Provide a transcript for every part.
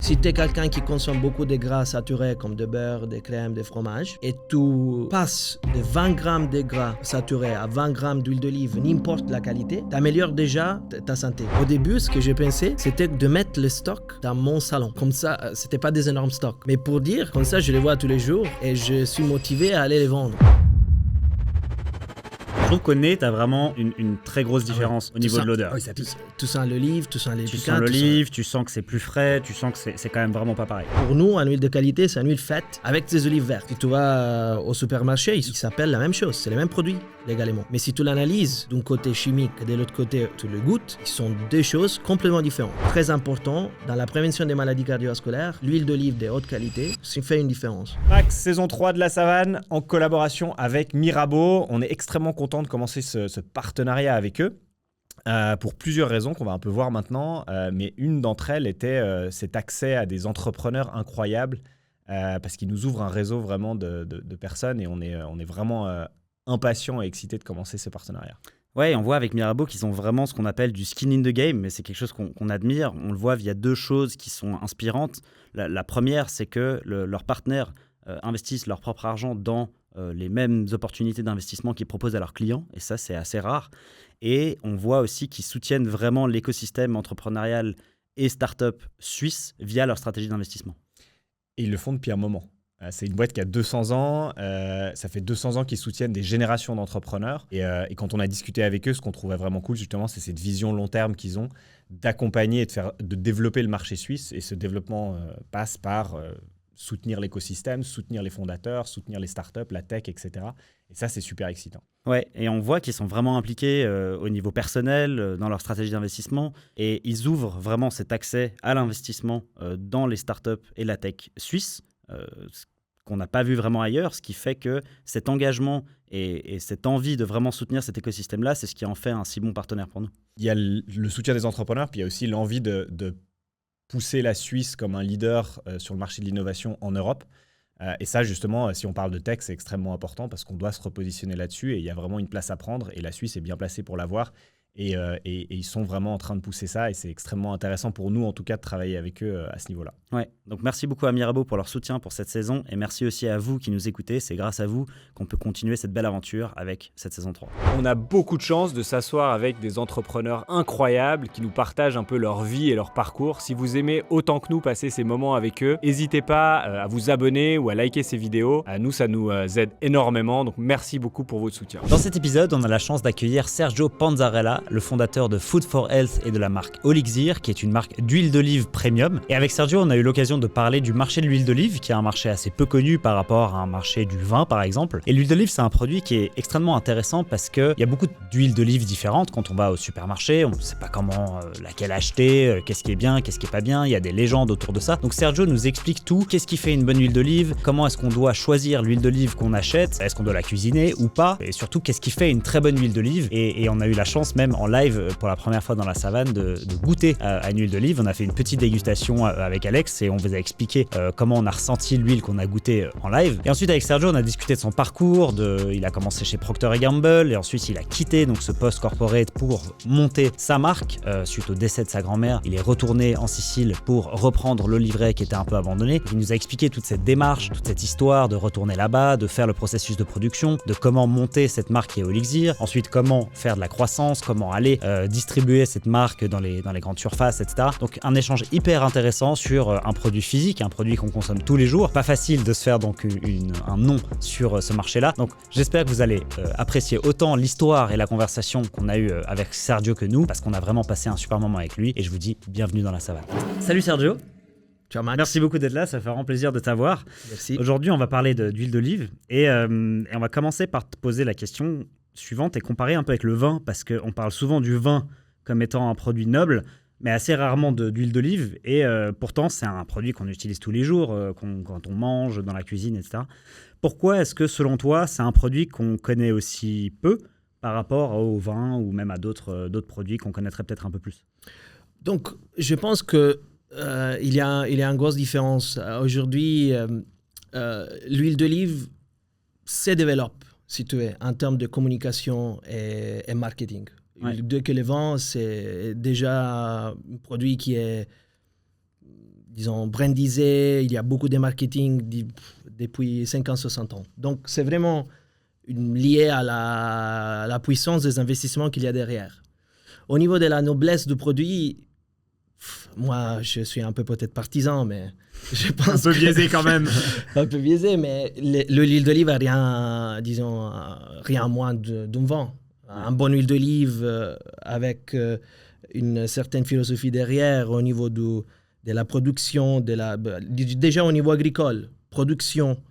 Si tu es quelqu'un qui consomme beaucoup de gras saturés comme de beurre, des crèmes, des fromages, et tu passes de 20 grammes de gras saturés à 20 grammes d'huile d'olive, n'importe la qualité, tu améliores déjà ta santé. Au début, ce que j'ai pensé, c'était de mettre le stock dans mon salon. Comme ça, c'était pas des énormes stocks. Mais pour dire, comme ça, je les vois tous les jours et je suis motivé à aller les vendre. Je trouve qu'au nez, tu as vraiment une très grosse différence au niveau de l'odeur. Oui, tu sens l'olive, tu sens les Tu piquants. sens l'olive, tu sens que c'est plus frais, tu sens que c'est quand même vraiment pas pareil. Pour nous, une huile de qualité, c'est une huile faite avec des olives vertes. Si tu vas au supermarché, il s'appelle la même chose, c'est les mêmes produits légalement. Mais si tu l'analyses d'un côté chimique et de l'autre côté tu le goûtes, ils sont deux choses complètement différentes. Très important, dans la prévention des maladies cardiovasculaires, l'huile d'olive de haute qualité, ça fait une différence. Max, saison 3 de La Savane, en collaboration avec Mirabeau. On est extrêmement content de commencer ce partenariat avec eux. Pour plusieurs raisons qu'on va un peu voir maintenant, mais une d'entre elles était cet accès à des entrepreneurs incroyables parce qu'ils nous ouvrent un réseau vraiment de personnes et on est vraiment impatients et excités de commencer ce partenariat. Ouais, on voit avec Mirabeau qu'ils ont vraiment ce qu'on appelle du skin in the game, mais c'est quelque chose qu'on admire. On le voit via deux choses qui sont inspirantes. La première, c'est que leurs partenaires investissent leur propre argent dans les mêmes opportunités d'investissement qu'ils proposent à leurs clients, et ça, c'est assez rare. Et on voit aussi qu'ils soutiennent vraiment l'écosystème entrepreneurial et start-up suisse via leur stratégie d'investissement. Et ils le font depuis un moment. C'est une boîte qui a 200 ans. Ça fait 200 ans qu'ils soutiennent des générations d'entrepreneurs. Et quand on a discuté avec eux, ce qu'on trouvait vraiment cool, justement, c'est cette vision long terme qu'ils ont d'accompagner et de développer le marché suisse. Et ce développement passe par soutenir l'écosystème, soutenir les fondateurs, soutenir les startups, la tech, etc. Et ça, c'est super excitant. Ouais, et on voit qu'ils sont vraiment impliqués au niveau personnel, dans leur stratégie d'investissement. Et ils ouvrent vraiment cet accès à l'investissement dans les startups et la tech suisse, ce qu'on n'a pas vu vraiment ailleurs, ce qui fait que cet engagement et cette envie de vraiment soutenir cet écosystème-là, c'est ce qui en fait un si bon partenaire pour nous. Il y a le soutien des entrepreneurs, puis il y a aussi l'envie de pousser la Suisse comme un leader sur le marché de l'innovation en Europe. Et ça, justement, si on parle de tech, c'est extrêmement important parce qu'on doit se repositionner là-dessus et il y a vraiment une place à prendre et la Suisse est bien placée pour l'avoir. Et ils sont vraiment en train de pousser ça et c'est extrêmement intéressant pour nous, en tout cas, de travailler avec eux à ce niveau-là. Ouais, donc merci beaucoup à Mirabeau pour leur soutien pour cette saison et merci aussi à vous qui nous écoutez. C'est grâce à vous qu'on peut continuer cette belle aventure avec cette saison 3. On a beaucoup de chance de s'asseoir avec des entrepreneurs incroyables qui nous partagent un peu leur vie et leur parcours. Si vous aimez autant que nous passer ces moments avec eux, n'hésitez pas à vous abonner ou à liker ces vidéos. Nous, ça nous aide énormément, donc merci beaucoup pour votre soutien. Dans cet épisode, on a la chance d'accueillir Sergio Panzarella, le fondateur de Food for Health et de la marque Olixir, qui est une marque d'huile d'olive premium. Et avec Sergio, on a eu l'occasion de parler du marché de l'huile d'olive, qui est un marché assez peu connu par rapport à un marché du vin, par exemple. Et l'huile d'olive, c'est un produit qui est extrêmement intéressant parce qu'il y a beaucoup d'huiles d'olive différentes. Quand on va au supermarché, on ne sait pas comment laquelle acheter, qu'est-ce qui est bien, qu'est-ce qui est pas bien. Il y a des légendes autour de ça. Donc Sergio nous explique tout. Qu'est-ce qui fait une bonne huile d'olive? Comment est-ce qu'on doit choisir l'huile d'olive qu'on achète? Est-ce qu'on doit la cuisiner ou pas? Et surtout, qu'est-ce qui fait une très bonne huile d'olive? Et on a eu la chance même en live pour la première fois dans la savane de goûter à une huile d'olive. On a fait une petite dégustation avec Alex et on vous a expliqué comment on a ressenti l'huile qu'on a goûtée en live. Et ensuite avec Sergio, on a discuté de son parcours. Il a commencé chez Procter & Gamble et ensuite il a quitté donc ce poste corporate pour monter sa marque. Suite au décès de sa grand-mère, il est retourné en Sicile pour reprendre l'oliveraie qui était un peu abandonné. Il nous a expliqué toute cette démarche, toute cette histoire de retourner là-bas, de faire le processus de production, de comment monter cette marque qui est Olixir, ensuite comment faire de la croissance, comment aller distribuer cette marque dans les grandes surfaces, etc. Donc un échange hyper intéressant sur un produit physique, un produit qu'on consomme tous les jours. Pas facile de se faire donc un nom sur ce marché-là. Donc j'espère que vous allez apprécier autant l'histoire et la conversation qu'on a eue avec Sergio que nous, parce qu'on a vraiment passé un super moment avec lui et je vous dis bienvenue dans la savane. Salut Sergio. Ciao Max. Merci beaucoup d'être là, ça fait vraiment plaisir de t'avoir. Merci. Aujourd'hui, on va parler d'huile d'olive et on va commencer par te poser la question suivante et comparer un peu avec le vin, parce qu'on parle souvent du vin comme étant un produit noble, mais assez rarement d'huile d'olive. Et pourtant, c'est un produit qu'on utilise tous les jours, quand on mange, dans la cuisine, etc. Pourquoi est-ce que, selon toi, c'est un produit qu'on connaît aussi peu par rapport au vin ou même à d'autres produits qu'on connaîtrait peut-être un peu plus? Donc, je pense que il y a une grosse différence. Aujourd'hui, l'huile d'olive se développe, si tu veux, en termes de communication et marketing. Dès que le vin, c'est déjà un produit qui est, disons, brandisé. Il y a beaucoup de marketing depuis 50-60 ans. Donc, c'est vraiment lié à la puissance des investissements qu'il y a derrière. Au niveau de la noblesse du produit, moi, je suis un peu peut-être partisan, mais je pense Un peu biaisé quand même. un peu biaisé, mais l'huile d'olive n'a rien, disons, rien moins d'un vin. Un bon huile d'olive avec une certaine philosophie derrière au niveau de la production, déjà au niveau agricole, production,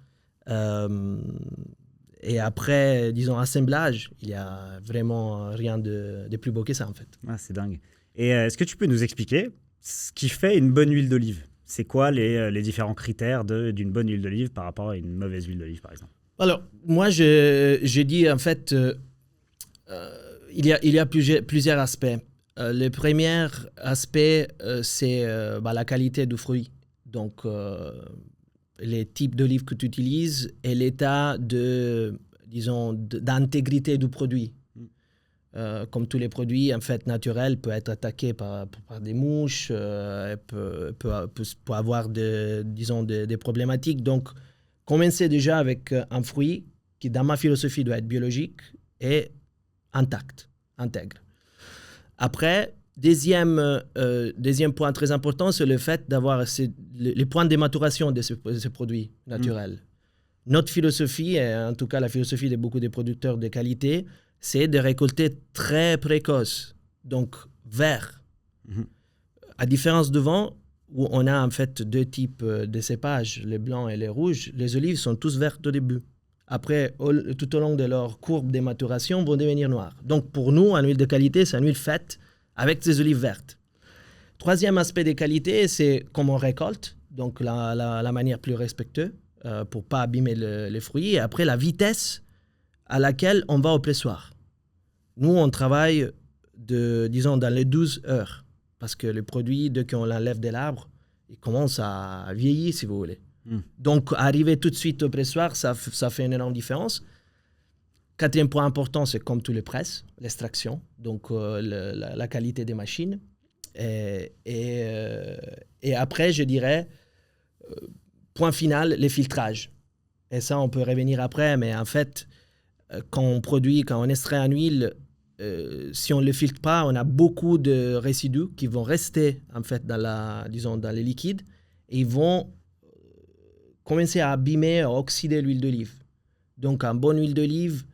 et après, disons, assemblage, il n'y a vraiment rien de plus beau que ça, en fait. Ah, c'est dingue. Et est-ce que tu peux nous expliquer ce qui fait une bonne huile d'olive? C'est quoi les différents critères d'une bonne huile d'olive par rapport à une mauvaise huile d'olive, par exemple? Alors, moi, je dis, en fait, il y a plusieurs aspects. Le premier aspect, c'est la qualité du fruit. Donc, les types d'olives que tu utilises et l'état d'intégrité du produit. Comme tous les produits, en fait, naturels, peut être attaqué par des mouches, peut avoir des problématiques. Donc, commencer déjà avec un fruit qui, dans ma philosophie, doit être biologique et intact, intègre. Après, deuxième point très important, c'est le fait d'avoir les points de maturation de ces produits naturels. Notre philosophie, et en tout cas la philosophie de beaucoup de producteurs de qualité, c'est de récolter très précoce, donc vert. À différence de vin, où on a en fait deux types de cépages, les blancs et les rouges, les olives sont tous vertes au début. Après, tout au long de leur courbe de maturation, vont devenir noires. Donc pour nous, une huile de qualité, c'est une huile faite avec des olives vertes. Troisième aspect de qualité, c'est comment on récolte, donc la manière plus respectueuse pour ne pas abîmer les fruits. Et après, la vitesse à laquelle on va au pressoir. Nous, on travaille dans les 12 heures, parce que le produit, dès qu'on l'enlève de l'arbre, il commence à vieillir, si vous voulez. Donc, arriver tout de suite au pressoir, ça fait une énorme différence. Quatrième point important, c'est comme tous les presses, l'extraction, donc la qualité des machines. Et après, je dirais, point final, les filtrages. Et ça, on peut revenir après, mais en fait, quand on extrait une huile, si on ne le filtre pas, on a beaucoup de résidus qui vont rester en fait dans les liquides et ils vont commencer à abîmer, à oxyder l'huile d'olive. Donc, une bonne huile d'olive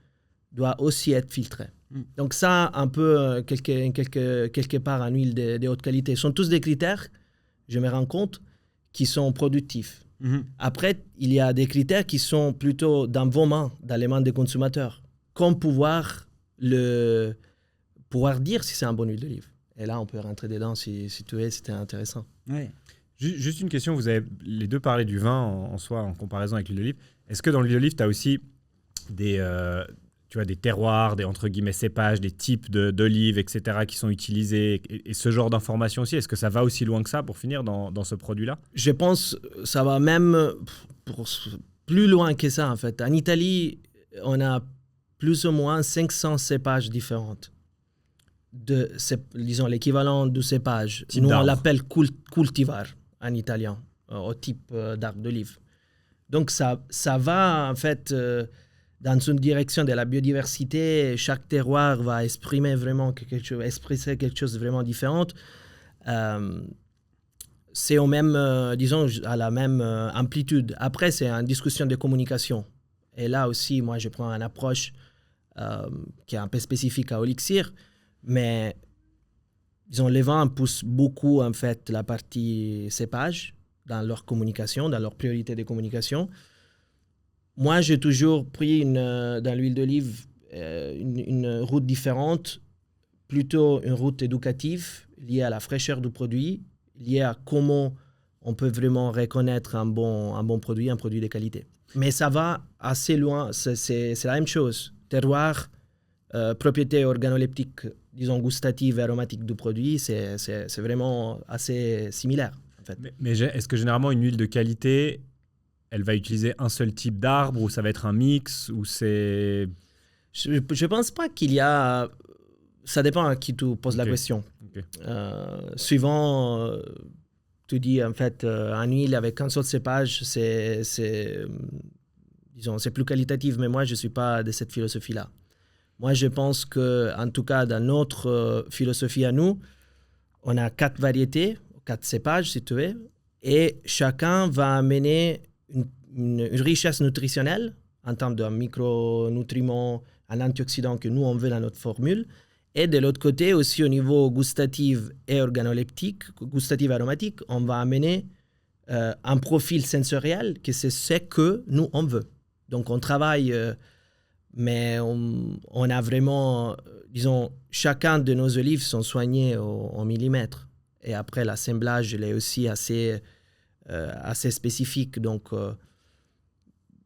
doit aussi être filtrée. Donc ça, un peu, quelque part, une huile de haute qualité. Ce sont tous des critères, je me rends compte, qui sont productifs. Après, il y a des critères qui sont plutôt dans vos mains, dans les mains des consommateurs, comme pouvoir dire si c'est un bon huile d'olive. Et là, on peut rentrer dedans si tu veux, c'était intéressant. Ouais. Juste une question, vous avez les deux parlé du vin en soi, en comparaison avec l'huile d'olive. Est-ce que dans l'huile d'olive, tu as aussi des terroirs, des entre guillemets cépages, des types d'olives, etc., qui sont utilisés et ce genre d'informations aussi? Est-ce que ça va aussi loin que ça pour finir dans ce produit-là? Je pense que ça va même plus loin que ça, en fait. En Italie, on a plus ou moins 500 cépages différents. Disons, l'équivalent du cépage. Nous, on l'appelle cultivar en italien, au type d'arbre d'olive. Donc, ça va, en fait, dans une direction de la biodiversité. Chaque terroir va exprimer quelque chose de vraiment différent. C'est à la même amplitude. Après, c'est une discussion de communication. Et là aussi, moi, je prends une approche qui est un peu spécifique à Olixir, mais les vins poussent beaucoup, en fait, la partie cépage dans leur communication, dans leur priorité de communication. Moi, j'ai toujours pris dans l'huile d'olive une route différente, plutôt une route éducative liée à la fraîcheur du produit, liée à comment on peut vraiment reconnaître un bon produit, un produit de qualité. Mais ça va assez loin, c'est la même chose. Terroir, propriété organoleptique, disons gustative et aromatique du produit, c'est vraiment assez similaire. En fait. Mais est-ce que généralement une huile de qualité, elle va utiliser un seul type d'arbre ou ça va être un mix ou c'est... Je pense pas qu'il y a... Ça dépend à qui tu poses la question. Okay. Suivant tu dis en fait un huile avec un seul cépage, disons, c'est plus qualitatif, mais moi je suis pas de cette philosophie-là. Moi je pense que, en tout cas dans notre philosophie à nous, on a 4 variétés, 4 cépages si tu veux, et chacun va amener une richesse nutritionnelle en termes de micronutriments, un antioxydant que nous on veut dans notre formule. Et de l'autre côté, aussi au niveau gustatif et organoleptique, gustatif et aromatique, on va amener un profil sensoriel que c'est ce que nous, on veut. Donc, on travaille, mais on a vraiment, disons, chacun de nos olives sont soignés au millimètre. Et après, l'assemblage, il est aussi assez spécifique. Donc,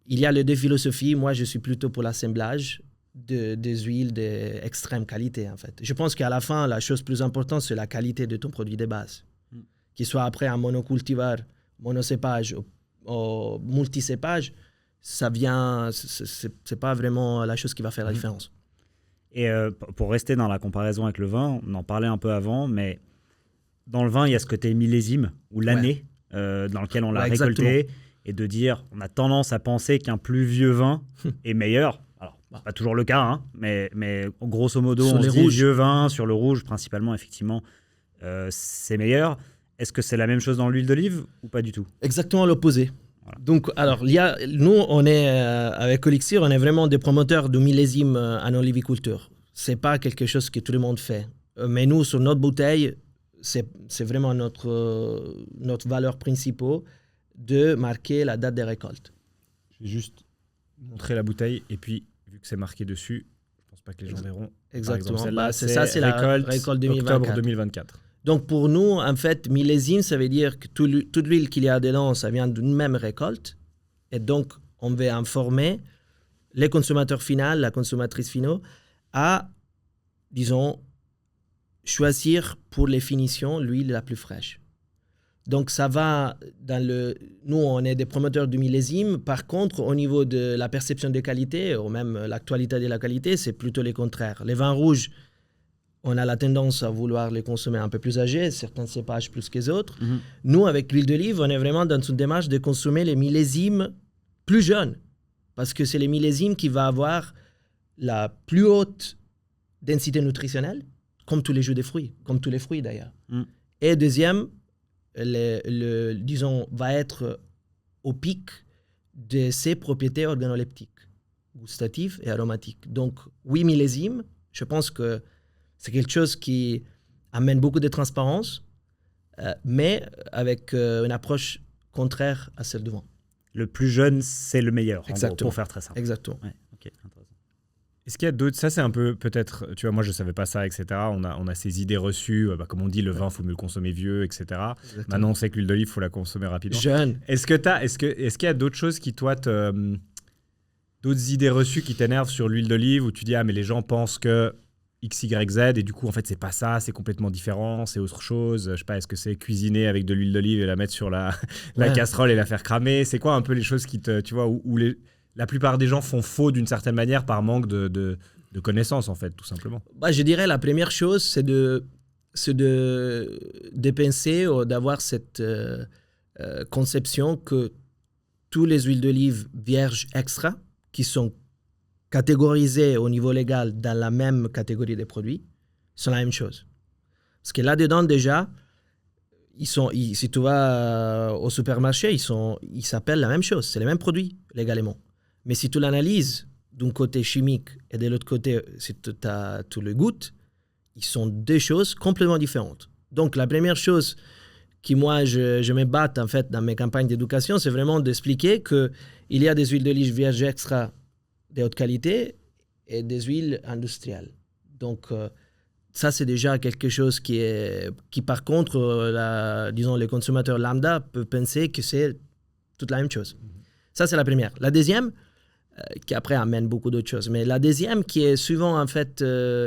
il y a les 2 philosophies. Moi, je suis plutôt pour l'assemblage des huiles d'extrême qualité, en fait. Je pense qu'à la fin, la chose plus importante, c'est la qualité de ton produit de base. Qu'il soit après un monocultivar, monocépage ou multicépage, ça vient, c'est pas vraiment la chose qui va faire la différence. Et pour rester dans la comparaison avec le vin, on en parlait un peu avant, mais dans le vin, il y a ce côté millésime, ou l'année dans lequel on l'a récolté, et de dire, on a tendance à penser qu'un plus vieux vin est meilleur. Alors, pas toujours le cas, hein, mais grosso modo, on se dit vieux vin, sur le rouge principalement, effectivement, c'est meilleur. Est-ce que c'est la même chose dans l'huile d'olive ou pas du tout? Exactement l'opposé. Voilà. Donc, alors, nous, on est, avec Olixir, on est vraiment des promoteurs de millésime en oliviculture. Ce n'est pas quelque chose que tout le monde fait. Mais nous, sur notre bouteille, c'est vraiment notre valeur principale de marquer la date des récoltes. Je vais juste montrer la bouteille et puis, vu que c'est marqué dessus, je ne pense pas que les gens verront. Exactement. Celle-là, c'est la récolte 2024. Octobre 2024. Donc pour nous, en fait, millésime, ça veut dire que toute l'huile qu'il y a dedans, ça vient d'une même récolte. Et donc, on veut informer les consommateurs finaux, la consommatrice finale, à, disons, choisir pour les finitions l'huile la plus fraîche. Donc ça va dans le... Nous, on est des promoteurs du millésime. Par contre, au niveau de la perception de qualité, ou même l'actualité de la qualité, c'est plutôt le contraire. Les vins rouges, on a la tendance à vouloir les consommer un peu plus âgés, certains cépages plus que les autres. Mm-hmm. Nous, avec l'huile d'olive, on est vraiment dans une démarche de consommer les millésimes plus jeunes, parce que c'est les millésimes qui vont avoir la plus haute densité nutritionnelle, comme tous les jus de fruits, comme tous les fruits d'ailleurs. Mm. Et deuxième, disons, va être au pic de ses propriétés organoleptiques, gustatives et aromatiques. Donc, oui, millésime, je pense que c'est quelque chose qui amène beaucoup de transparence, mais avec une approche contraire à celle de vent. Le plus jeune, c'est le meilleur, en gros, pour faire très simple. Exactement. Ouais, okay, intéressant. Est-ce qu'il y a d'autres... Ça, c'est un peu, peut-être... Tu vois, moi, je ne savais pas ça, etc. On a ces idées reçues. Comme on dit, le vin, il faut mieux le consommer vieux, etc. Exactement. Maintenant, on sait que l'huile d'olive, il faut la consommer rapidement. Jeune. Est-ce qu'il y a d'autres choses qui, toi, d'autres idées reçues qui t'énervent sur l'huile d'olive, où tu dis, ah, mais les gens pensent que X, Y, Z, et du coup, en fait, c'est pas ça, c'est complètement différent, c'est autre chose. Je sais pas, est-ce que c'est cuisiner avec de l'huile d'olive et la mettre sur la casserole et la faire cramer? C'est quoi un peu les choses qui te... Tu vois, où la plupart des gens font faux d'une certaine manière par manque de connaissances, en fait, tout simplement? Je dirais la première chose, c'est de penser ou d'avoir cette conception que toutes les huiles d'olive vierges extra, qui sont catégorisées au niveau légal dans la même catégorie de produits, sont la même chose. Parce que là-dedans, déjà, si tu vas au supermarché, ils s'appellent la même chose, c'est les mêmes produits légalement. Mais si tu l'analyses d'un côté chimique et de l'autre côté, si tu le goûtes, ils sont deux choses complètement différentes. Donc, la première chose qui, moi, je me batte en fait dans mes campagnes d'éducation, c'est vraiment d'expliquer qu'il y a des huiles d'olive vierges extra de haute qualité et des huiles industrielles. Donc, ça, c'est déjà quelque chose qui par contre, disons, les consommateurs lambda peuvent penser que c'est toute la même chose. Ça, c'est la première. La deuxième, qui après amène beaucoup d'autres choses. Mais la deuxième, qui est souvent, en fait,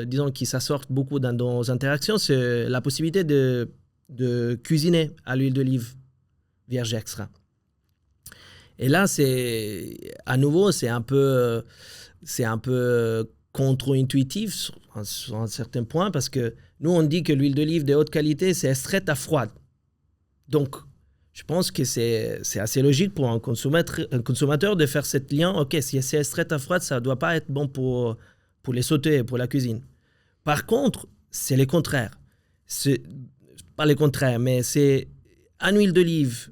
disons, qui s'assorte beaucoup dans nos interactions, c'est la possibilité de cuisiner à l'huile d'olive vierge extra. Et là, à nouveau, c'est un peu contre-intuitif sur un certain point, parce que nous, on dit que l'huile d'olive de haute qualité, c'est extraite à froide. Donc, je pense que c'est assez logique pour un consommateur de faire cette lien. OK, si c'est extrait à froid, ça ne doit pas être bon pour les sauter, pour la cuisine. Par contre, c'est le contraire. C'est pas le contraire, mais c'est une huile d'olive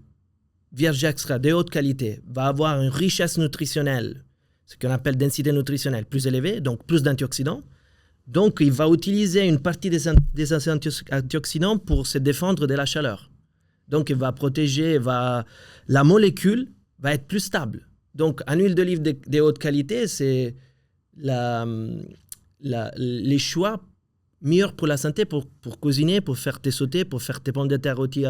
vierge extra de haute qualité va avoir une richesse nutritionnelle, ce qu'on appelle densité nutritionnelle plus élevée, donc plus d'antioxydants. Donc, il va utiliser une partie des antioxydants pour se défendre de la chaleur. Donc, il va protéger, la molécule va être plus stable. Donc, une huile d'olive de haute qualité, c'est les choix meilleurs pour la santé, pour cuisiner, pour faire tes sautés, pour faire tes pommes de terre rôties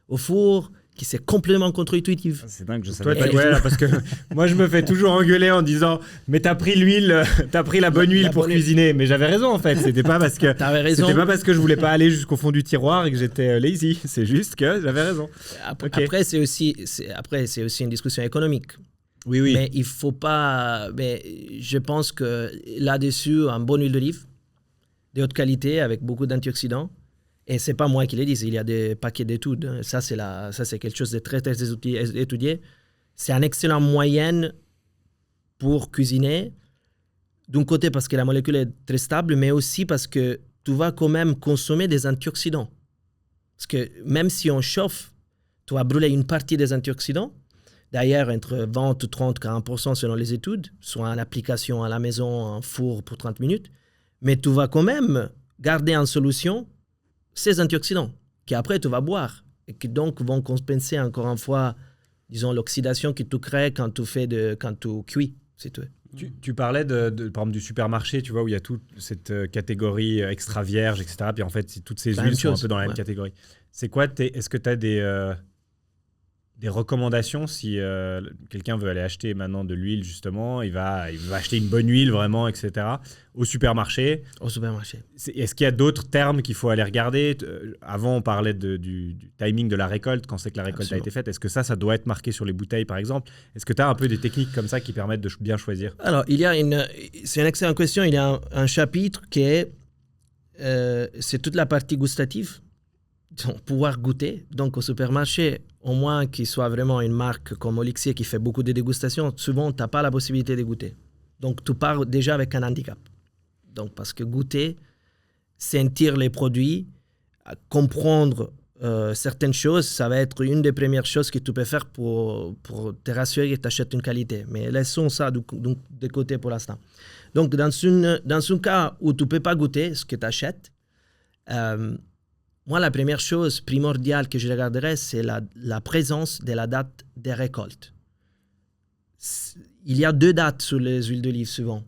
au four, qui c'est complètement contre-intuitif. C'est dingue, je savais Toi, pas. ouais, là, parce que moi, je me fais toujours engueuler en disant mais t'as pris l'huile, t'as pris la bonne huile pour cuisiner. Mais j'avais raison en fait. C'était pas parce que c'était pas parce que je voulais pas aller jusqu'au fond du tiroir et que j'étais lazy. C'est juste que j'avais raison. Après, c'est aussi une discussion économique. Oui. Mais il faut pas. Mais je pense que là-dessus, une bonne huile d'olive de haute qualité avec beaucoup d'antioxydants. Et c'est pas moi qui le dis, il y a des paquets d'études. Ça, c'est quelque chose de très, très étudié. C'est un excellent moyen pour cuisiner. D'un côté, parce que la molécule est très stable, mais aussi parce que tu vas quand même consommer des antioxydants. Parce que même si on chauffe, tu vas brûler une partie des antioxydants. D'ailleurs, entre 20, 30, 40% selon les études, soit en application à la maison, en four pour 30 minutes. Mais tu vas quand même garder en solution ces antioxydants qu'après tu vas boire et qui donc vont compenser encore une fois, disons, l'oxydation que tu crées quand tu cuis. C'est tout. Tu parlais par exemple du supermarché, tu vois, où il y a toute cette catégorie extra vierge, etc. Puis en fait, toutes ces huiles sont un peu dans la même catégorie. C'est quoi, est-ce que tu as des recommandations si quelqu'un veut aller acheter maintenant de l'huile, justement, il va acheter une bonne huile vraiment, etc. Au supermarché. Est-ce qu'il y a d'autres termes qu'il faut aller regarder? Avant, on parlait du timing de la récolte, quand c'est que la récolte a été faite. Est-ce que ça doit être marqué sur les bouteilles, par exemple? Est-ce que tu as un peu des techniques comme ça qui permettent de bien choisir? Alors, c'est une excellente question. Il y a un chapitre qui est c'est toute la partie gustative. Donc, pouvoir goûter. Donc, au supermarché, au moins qu'il soit vraiment une marque comme Olixier qui fait beaucoup de dégustations, souvent, tu n'as pas la possibilité de goûter. Donc, tu pars déjà avec un handicap. Donc, parce que goûter, sentir les produits, comprendre certaines choses, ça va être une des premières choses que tu peux faire pour te rassurer que tu achètes une qualité. Mais laissons ça de côté pour l'instant. Donc, dans un cas où tu ne peux pas goûter ce que tu achètes, moi, la première chose primordiale que je regarderais, c'est la présence de la date de récolte. Il y a 2 dates sur les huiles d'olive souvent.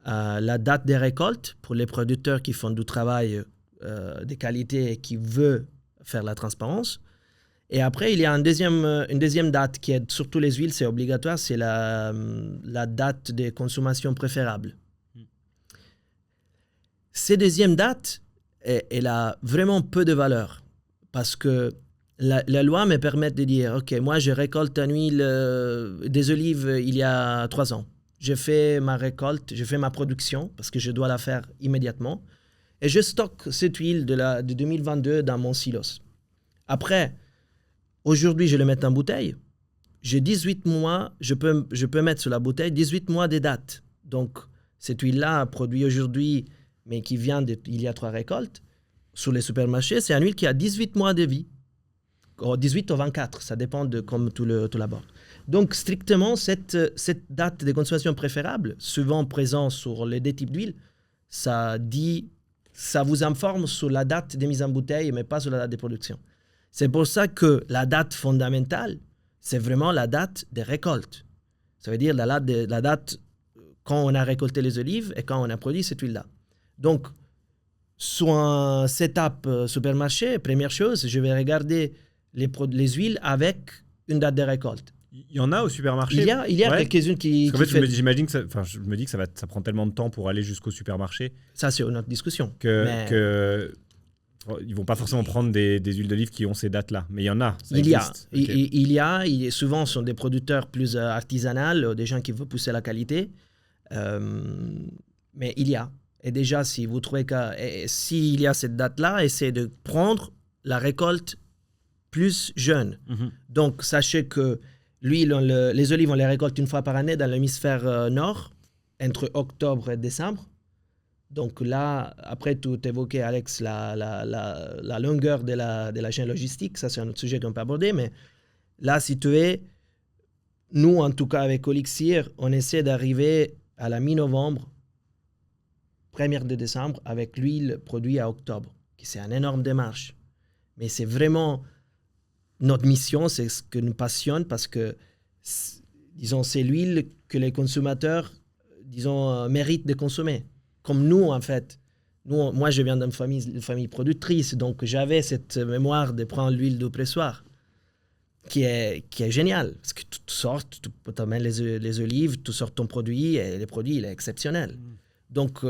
La date de récolte pour les producteurs qui font du travail de qualité et qui veulent faire la transparence. Et après, il y a une deuxième date qui est surtout les huiles, c'est obligatoire, c'est la date de consommation préférable. Ces deuxièmes dates, elle a vraiment peu de valeur parce que la loi me permet de dire, OK, moi je récolte une huile des olives il y a 3 ans. Je fais ma récolte, je fais ma production parce que je dois la faire immédiatement et je stocke cette huile de 2022 dans mon silos. Après, aujourd'hui, je le mets en bouteille. J'ai 18 mois, je peux mettre sur la bouteille 18 mois de date. Donc, cette huile-là, produite aujourd'hui, mais qui vient il y a 3 récoltes, sur les supermarchés, c'est une huile qui a 18 mois de vie. 18 ou 24, ça dépend de comme tu l'abordes. Donc, strictement, cette date de consommation préférable, souvent présente sur les 2 types d'huile, ça vous informe sur la date de mise en bouteille, mais pas sur la date de production. C'est pour ça que la date fondamentale, c'est vraiment la date de récolte. Ça veut dire la date quand on a récolté les olives et quand on a produit cette huile-là. Donc, sur un setup supermarché, première chose, je vais regarder les huiles avec une date de récolte. Il y en a au supermarché? Il y a quelques-unes qui... Parce qu'en fait, j'imagine que je me dis que ça prend tellement de temps pour aller jusqu'au supermarché. Ça, c'est une autre discussion. Ils ne vont pas forcément prendre des huiles d'olive qui ont ces dates-là, mais il y en a. Il y a, souvent, ce sont des producteurs plus artisanaux, des gens qui veulent pousser la qualité. Mais il y a. Et déjà, si vous trouvez s'il y a cette date-là, essayez de prendre la récolte plus jeune. Mhm. Donc, sachez que l'huile, les olives, on les récolte une fois par année dans l'hémisphère nord, entre octobre et décembre. Donc là, après tout évoqué, Alex, la longueur de la chaîne logistique, ça c'est un autre sujet qu'on peut aborder, mais là, situé, nous, en tout cas avec Olixir, on essaie d'arriver à la mi-novembre, 1er de décembre, avec l'huile produite à octobre, qui c'est une énorme démarche. Mais c'est vraiment notre mission, c'est ce que nous passionne, parce que, disons, c'est l'huile que les consommateurs, disons, méritent de consommer. Comme nous, en fait. Moi, je viens d'une famille productrice, donc j'avais cette mémoire de prendre l'huile du pressoir, qui est génial. Parce que tu sors, tu amènes les olives, tu sors ton produit, et le produit, il est exceptionnel. Donc,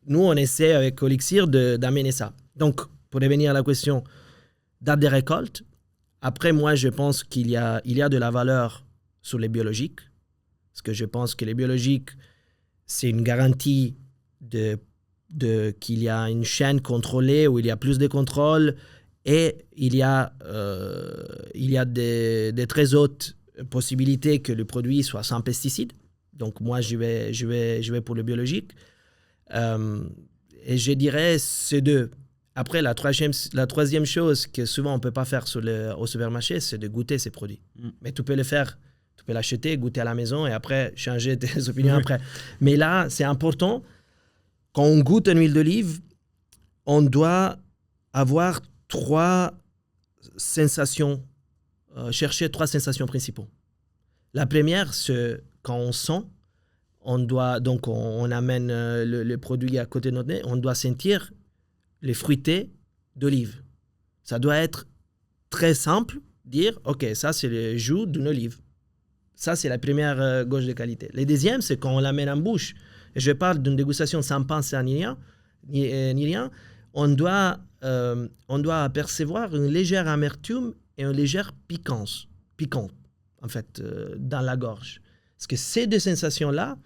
nous, on essaie avec Olixir d'amener ça. Donc, pour revenir à la question, date de récolte, après, moi, je pense qu'il y a de la valeur sur les biologiques, parce que je pense que les biologiques, c'est une garantie qu'il y a une chaîne contrôlée où il y a plus de contrôle et il y a des très hautes possibilités que le produit soit sans pesticides. Donc moi, je vais pour le biologique. Et je dirais ces deux. Après, la troisième chose que souvent on ne peut pas faire au supermarché, c'est de goûter ces produits. Mais tu peux le faire, tu peux l'acheter, goûter à la maison et après changer tes opinions après. Mais là, c'est important. Quand on goûte une huile d'olive, on doit avoir chercher trois sensations principales. La première, c'est quand on sent, on amène le produit à côté de notre nez, on doit sentir les fruités d'olive. Ça doit être très simple, dire, OK, ça c'est le jus d'une olive. Ça, c'est la première gauche de qualité. Le deuxième, c'est quand on l'amène en bouche. Et je parle d'une dégustation sans pensée ni rien. On doit apercevoir une légère amertume et une légère piquant, en fait, dans la gorge. Parce que ces deux sensations-là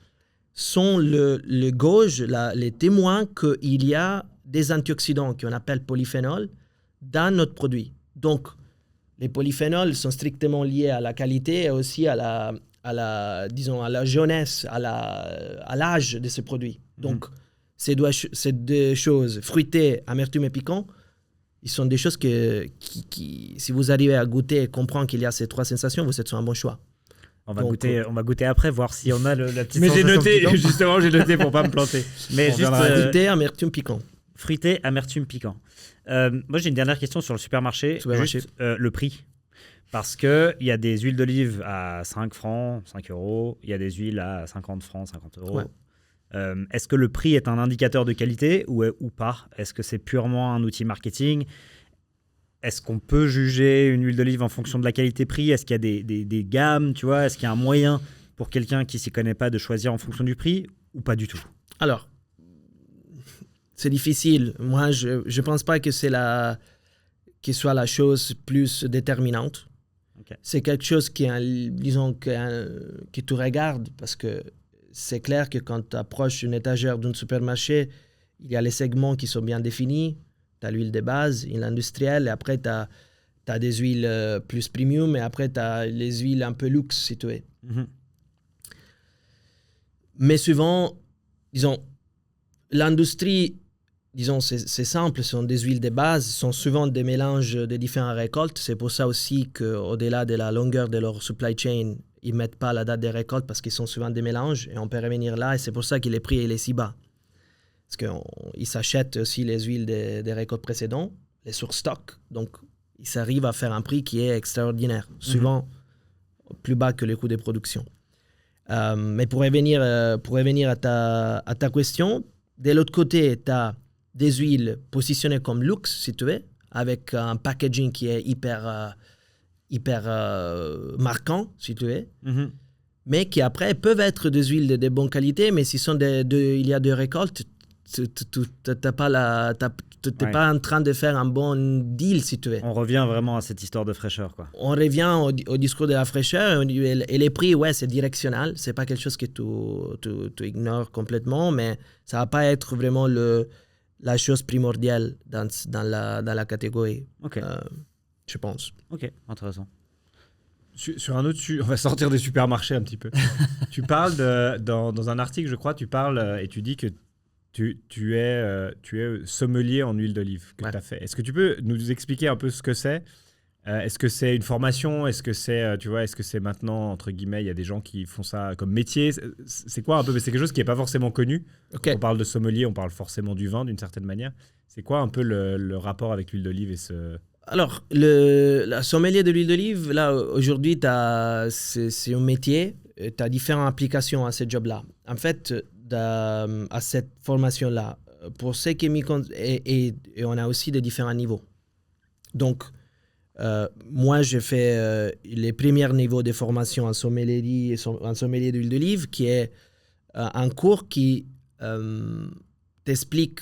sont les gauges, les témoins qu'il y a des antioxydants qu'on appelle polyphénols dans notre produit. Donc, les polyphénols sont strictement liés à la qualité et aussi à la jeunesse, à l'âge de ce produit. Donc, ces deux choses, fruité, amertume et piquant, ils sont des choses qui, si vous arrivez à goûter et comprendre qu'il y a ces trois sensations, vous êtes sur un bon choix. On va goûter après, voir si on a la petite Mais j'ai sensation noté, piquante. justement, j'ai noté pour pas me planter. Mais juste Fruité, amertume, piquant. fruité, amertume, piquant. Moi, j'ai une dernière question sur le supermarché. Juste le prix. Parce qu'il y a des huiles d'olive à 5 francs, 5 euros. Il y a des huiles à 50 francs, 50 euros. Ouais. Est-ce que le prix est un indicateur de qualité ou pas? Est-ce que c'est purement un outil marketing? Est-ce qu'on peut juger une huile d'olive en fonction de la qualité-prix? Est-ce qu'il y a des gammes, tu vois? Est-ce qu'il y a un moyen pour quelqu'un qui ne s'y connaît pas de choisir en fonction du prix ou pas du tout? Alors, c'est difficile. Moi, je ne pense pas que c'est qui soit la chose plus déterminante. Okay. C'est quelque chose qui te regarde, parce que c'est clair que quand tu approches une étagère d'un supermarché, il y a les segments qui sont bien définis. Tu as l'huile de base, l'huile industrielle, et après tu as des huiles plus premium, et après tu as les huiles un peu luxe situées. Mm-hmm. Mais souvent, l'industrie, c'est simple, ce sont des huiles de base, ce sont souvent des mélanges de différentes récoltes. C'est pour ça aussi qu'au-delà de la longueur de leur supply chain, ils ne mettent pas la date des récoltes parce qu'ils sont souvent des mélanges, et on peut revenir là, et c'est pour ça que les prix est si bas. Parce qu'ils s'achètent aussi les huiles des récoltes précédentes, les sur stock, donc ils arrivent à faire un prix qui est extraordinaire, souvent plus bas que le coût de production. Mais pour revenir à ta question, de l'autre côté, tu as des huiles positionnées comme luxe, si tu veux, avec un packaging qui est hyper marquant, si tu veux, mais qui après peuvent être des huiles de bonne qualité, mais s'il y a deux récoltes, tu n'es pas en train de faire un bon deal, si tu veux. On revient vraiment à cette histoire de fraîcheur, quoi. On revient au discours de la fraîcheur, et les prix, ouais, c'est directionnel, c'est pas quelque chose que tu ignores complètement, mais ça va pas être vraiment la chose primordiale dans la catégorie. Okay. je pense. Ok, intéressant. Sur un autre on va sortir des supermarchés un petit peu. Tu parles dans un article, je crois, tu parles et tu dis que tu es sommelier en huile d'olive que Ouais. tu as fait. Est-ce que tu peux nous expliquer un peu ce que c'est? Est-ce que c'est une formation? Est-ce que c'est, est-ce que c'est maintenant, entre guillemets, il y a des gens qui font ça comme métier? C'est quoi un peu? C'est quelque chose qui n'est pas forcément connu. Ok. Quand on parle de sommelier, on parle forcément du vin d'une certaine manière. C'est quoi un peu le rapport avec l'huile d'olive et ce... Alors, la sommelier de l'huile d'olive, là, aujourd'hui, c'est un métier. Tu as différentes applications à ce job-là. En fait, à cette formation-là, pour ceux qui et on a aussi des différents niveaux. Donc, moi, j'ai fait les premiers niveaux de formation en sommelier d'huile d'olive, qui est un cours qui t'explique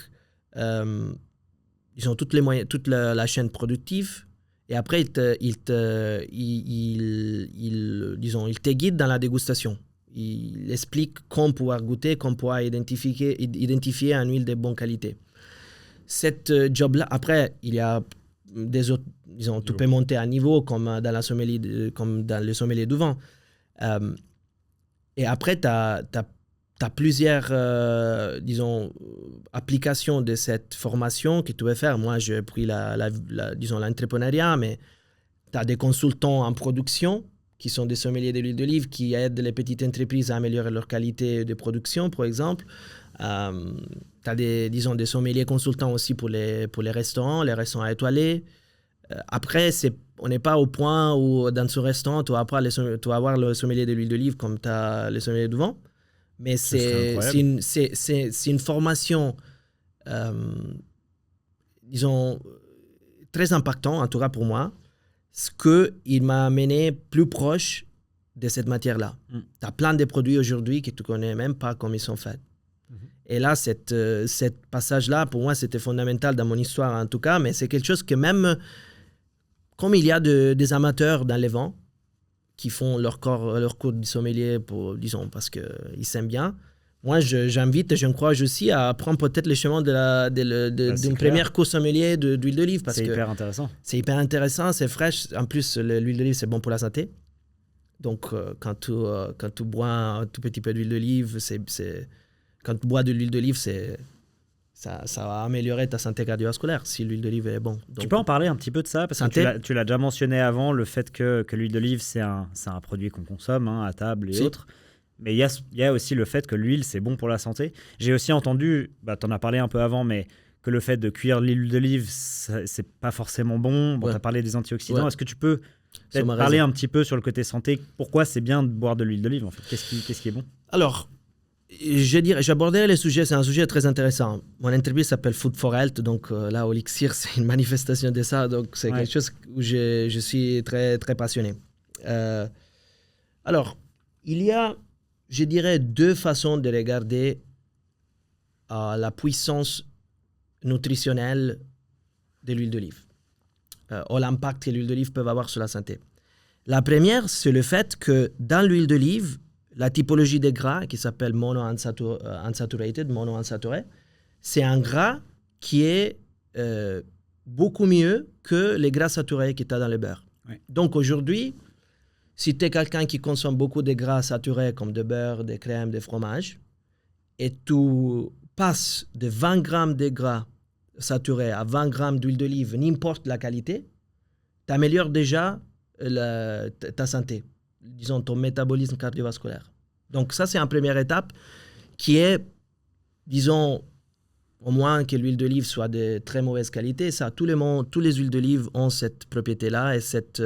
ils ont toutes les moyens, toute la chaîne productive, et après il te guide dans la dégustation. Il explique comment pouvoir goûter, comment pouvoir identifier une huile de bonne qualité. Cette job-là, après, il y a des autres, tu peux monter à niveau comme dans le sommelier du vin. Et après, tu as plusieurs, applications de cette formation que tu veux faire. Moi, j'ai pris l'entrepreneuriat, mais tu as des consultants en production qui sont des sommeliers de l'huile d'olive qui aident les petites entreprises à améliorer leur qualité de production, par exemple. Tu as des sommeliers consultants aussi pour les restaurants étoilés. Après, on n'est pas au point où dans ce restaurant, tu vas avoir le sommelier de l'huile d'olive comme tu as le sommelier du vin. Mais c'est une formation, très impactante, en tout cas pour moi, ce qu'il m'a amené plus proche de cette matière-là. Tu as plein de produits aujourd'hui que tu ne connais même pas comment ils sont faits. Et là, cette passage-là, pour moi, c'était fondamental dans mon histoire, en tout cas, mais c'est quelque chose que même, comme il y a des amateurs dans les vins, qui font leur cours de sommelier parce qu'ils s'aiment bien. Moi, j'invite et j'encourage aussi à prendre peut-être le chemin d'une première cours sommelier d'huile d'olive. C'est hyper intéressant. C'est hyper intéressant, c'est fraîche. En plus, l'huile d'olive, c'est bon pour la santé. Donc, quand tu bois un tout petit peu d'huile d'olive, quand tu bois de l'huile d'olive, ça va améliorer ta santé cardiovasculaire si l'huile d'olive est bonne. Tu peux en parler un petit peu de ça? Parce que tu l'as déjà mentionné avant, le fait que l'huile d'olive, c'est un produit qu'on consomme à table et autres. Mais il y a aussi le fait que l'huile, c'est bon pour la santé. J'ai aussi entendu, tu en as parlé un peu avant, mais que le fait de cuire l'huile d'olive, c'est pas forcément bon. Tu as parlé des antioxydants. Ouais. Est-ce que tu peux peut-être parler un petit peu sur le côté santé? Pourquoi c'est bien de boire de l'huile d'olive en fait? Qu'est-ce qui est bon? Alors, j'aborderai le sujet, c'est un sujet très intéressant. Mon entreprise s'appelle Food for Health, donc là, Olixir, c'est une manifestation de ça, donc c'est quelque chose où je suis très, très passionné. Alors, il y a, je dirais, deux façons de regarder la puissance nutritionnelle de l'huile d'olive, ou l'impact que l'huile d'olive peut avoir sur la santé. La première, c'est le fait que dans l'huile d'olive, la typologie des gras, qui s'appelle monounsaturated, monoinsaturé, c'est un gras qui est beaucoup mieux que les gras saturés que tu as dans le beurre. Ouais. Donc aujourd'hui, si tu es quelqu'un qui consomme beaucoup de gras saturés comme de beurre, de crème, de fromage, et tu passes de 20 grammes de gras saturés à 20 grammes d'huile d'olive, n'importe la qualité, tu améliores déjà ta santé. Disons, ton métabolisme cardiovasculaire. Donc ça, c'est une première étape qui est, disons, au moins que l'huile d'olive soit de très mauvaise qualité. Ça, tous les huiles d'olive ont cette propriété-là et cette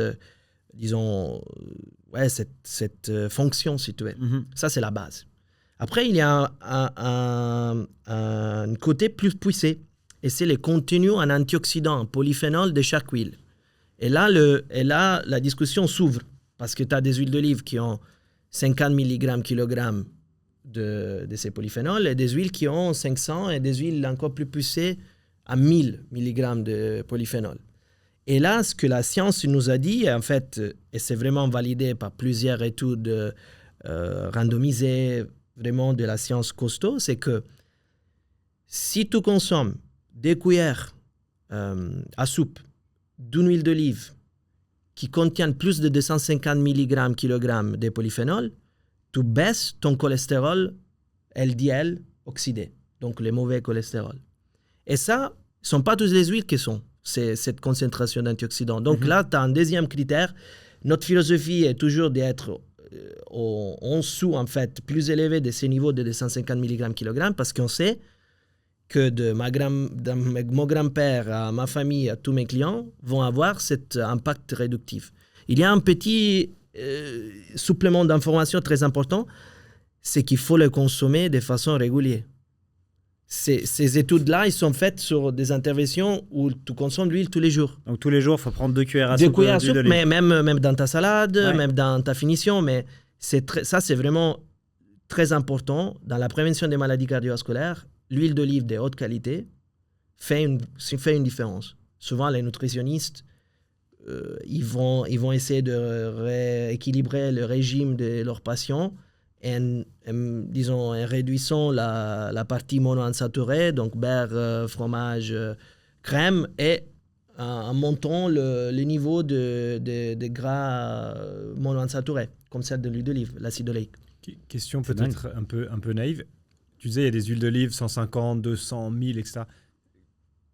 fonction, si tu veux. Mm-hmm. Ça, c'est la base. Après, il y a un côté plus poussé, et c'est le contenu en antioxydants, en polyphénol de chaque huile. Et là, la discussion s'ouvre. Parce que tu as des huiles d'olive qui ont 50 mg kg de ces polyphénols et des huiles qui ont 500 et des huiles encore plus poussées à 1000 mg de polyphénol. Et là, ce que la science nous a dit, en fait, et c'est vraiment validé par plusieurs études randomisées, vraiment de la science costaud, c'est que si tu consommes 2 cuillères à soupe d'une huile d'olive qui contiennent plus de 250 mg kg de polyphénol, tu baisses ton cholestérol LDL oxydé, donc les mauvais cholestérol. Et ça, ce ne sont pas toutes les huiles qui sont cette concentration d'antioxydants. Donc là, tu as un deuxième critère. Notre philosophie est toujours d'être en dessous, en fait, plus élevé de ces niveaux de 250 mg kg, parce qu'on sait que de mon grand-père à ma famille, à tous mes clients, vont avoir cet impact réductif. Il y a un petit supplément d'information très important, c'est qu'il faut le consommer de façon régulière. Ces études-là, ils sont faites sur des interventions où tu consommes l'huile tous les jours. Donc tous les jours, il faut prendre 2 cuillères à soupe d'huile d'olive. Mais même dans ta salade, même dans ta finition. Mais ça, c'est vraiment très important. Dans la prévention des maladies cardiovasculaires, l'huile d'olive de haute qualité fait une différence. Souvent, les nutritionnistes, ils vont essayer de rééquilibrer le régime de leurs patients en réduisant la partie monoinsaturée, donc beurre, fromage, crème, et en montant le niveau de gras monoinsaturés, comme celle de l'huile d'olive, l'acide oléique. Question peut-être un peu naïve. Tu disais, il y a des huiles d'olive 150, 200, 1000, etc.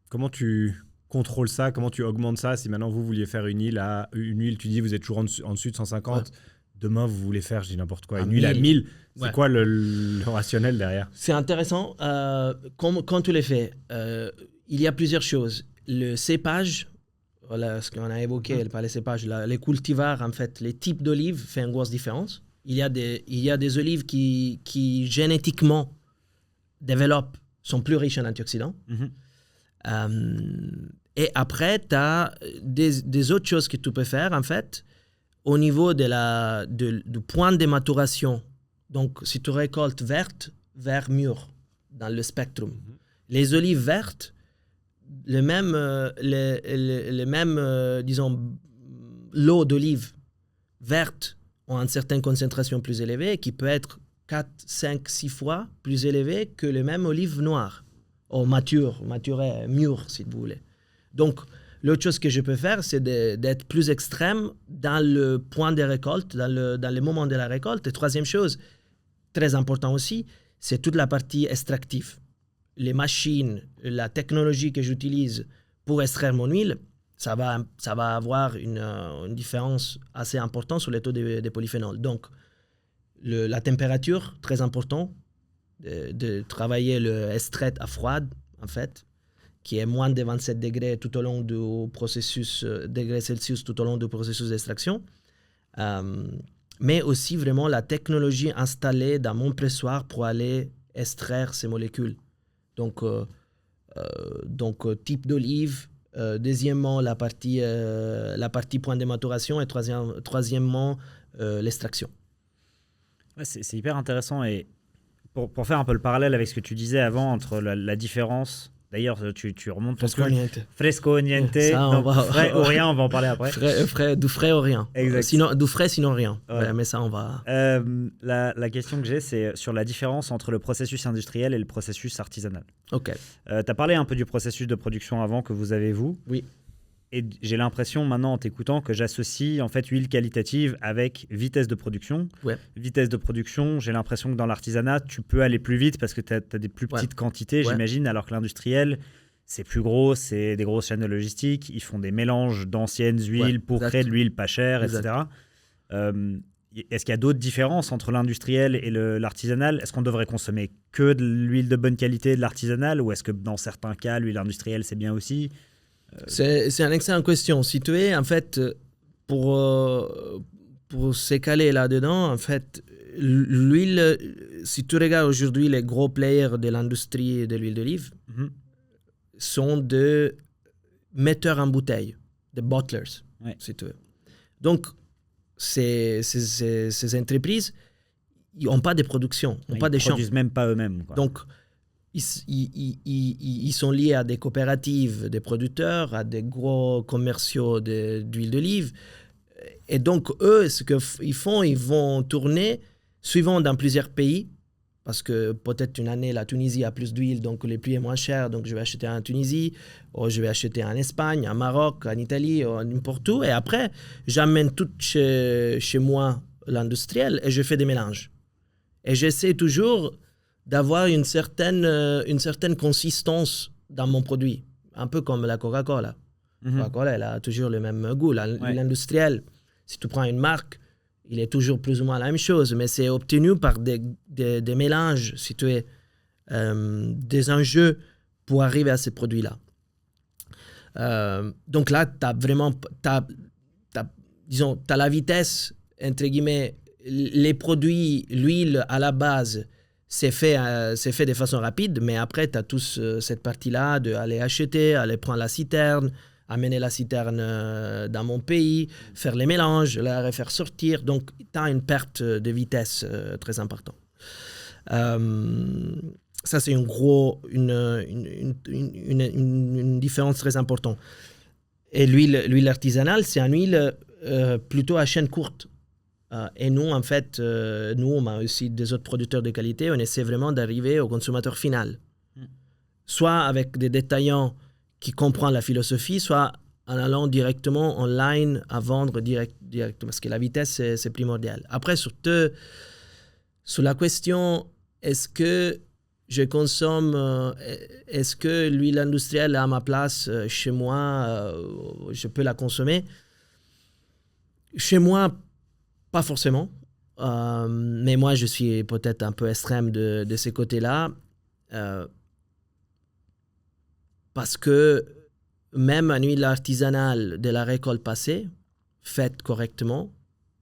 Comment tu contrôles ça? Comment tu augmentes ça? Si maintenant vous vouliez faire une huile, tu dis vous êtes toujours en dessus de 150, ouais. Demain vous voulez faire, je dis n'importe quoi, une huile à 1000, c'est quoi le rationnel derrière? C'est intéressant. Quand tu les fais, il y a plusieurs choses. Le cépage, voilà ce qu'on a évoqué, par les cépages, les cultivars, en fait, les types d'olives font une grosse différence. Il y a des olives qui génétiquement sont plus riches en antioxydants. Et après, tu as des autres choses que tu peux faire, en fait, au niveau du point de maturation. Donc, si tu récoltes verte, vert mûr dans le spectrum. Les olives vertes, le même lot d'olives vertes ont une certaine concentration plus élevée qui peut être 4, 5, 6 fois plus élevée que le même olive noire, ou mûr, si vous voulez. Donc, l'autre chose que je peux faire, c'est d'être plus extrême dans le point de récolte, dans le moment de la récolte. Et troisième chose, très important aussi, c'est toute la partie extractive. Les machines, la technologie que j'utilise pour extraire mon huile, ça va avoir une différence assez importante sur les taux de polyphénol. Donc, la température, très important, de travailler le extrait à froide, en fait, qui est moins de 27 degrés tout au long du processus, degrés Celsius tout au long du processus d'extraction. Mais aussi vraiment la technologie installée dans mon pressoir pour aller extraire ces molécules. Donc type d'olive, deuxièmement la partie point de maturation, et troisièmement l'extraction. Ouais, c'est hyper intéressant. Et pour faire un peu le parallèle avec ce que tu disais avant entre la différence... D'ailleurs, tu remontes ton truc. Fresco niente. Frais ou rien, on va en parler après. Du frais ou rien. Exact. Du frais, sinon rien. Ouais. Mais ça, on va... La question que j'ai, c'est sur la différence entre le processus industriel et le processus artisanal. OK. Tu as parlé un peu du processus de production avant que vous avez, vous. Oui. Et j'ai l'impression maintenant en t'écoutant que j'associe en fait huile qualitative avec vitesse de production. Ouais. Vitesse de production, j'ai l'impression que dans l'artisanat, tu peux aller plus vite parce que tu as des plus petites quantités, j'imagine, alors que l'industriel, c'est plus gros, c'est des grosses chaînes de logistique, ils font des mélanges d'anciennes huiles pour créer de l'huile pas chère, etc. Est-ce qu'il y a d'autres différences entre l'industriel et l'artisanal? Est-ce qu'on devrait consommer que de l'huile de bonne qualité de l'artisanal ou est-ce que dans certains cas, l'huile industrielle, c'est bien aussi? C'est une excellente question. Si tu es, en fait, pour se caler là-dedans, en fait, l'huile, si tu regardes aujourd'hui les gros players de l'industrie de l'huile d'olive, sont des metteurs en bouteille, des bottlers, si tu veux. Donc, ces entreprises, ils n'ont pas de production, ils n'ont pas de champs. Ils ne produisent même pas eux-mêmes, quoi. Donc, ils sont liés à des coopératives de producteurs, à des gros commerciaux d'huile d'olive. Et donc, eux, ce qu'ils font, ils vont tourner, suivant dans plusieurs pays, Parce que peut-être une année, la Tunisie a plus d'huile, donc le prix est moins cher, donc je vais acheter en Tunisie, ou je vais acheter en Espagne, en Maroc, en Italie, ou n'importe où. Et après, j'amène tout chez moi, l'industriel, et je fais des mélanges. Et j'essaie toujours d'avoir une certaine consistance dans mon produit. Un peu comme la Coca-Cola. Coca-Cola, elle a toujours le même goût. L'industriel, si tu prends une marque, il est toujours plus ou moins la même chose, mais c'est obtenu par des mélanges, si tu es, des enjeux pour arriver à ces produits-là. Donc là, tu as vraiment, disons, tu as la vitesse, entre guillemets, les produits, l'huile à la base, c'est fait de façon rapide, mais après, tu as tous cette partie-là d'aller acheter, aller prendre la citerne, amener la citerne dans mon pays, faire les mélanges, la refaire sortir. Donc, tu as une perte de vitesse très importante. Ça, c'est une différence très importante. Et l'huile artisanale, c'est une huile plutôt à chaîne courte. Et nous, en fait, on a aussi des autres producteurs de qualité, on essaie vraiment d'arriver au consommateur final. Soit avec des détaillants qui comprennent la philosophie, soit en allant directement online à vendre direct parce que la vitesse, c'est primordial. Après, sur la question, est-ce que je consomme, est-ce que l'huile industrielle est à ma place chez moi, je peux la consommer? Chez moi, pas forcément. Mais moi, je suis peut-être un peu extrême de ces côtés-là. Parce que même une huile artisanale de la récolte passée, faite correctement,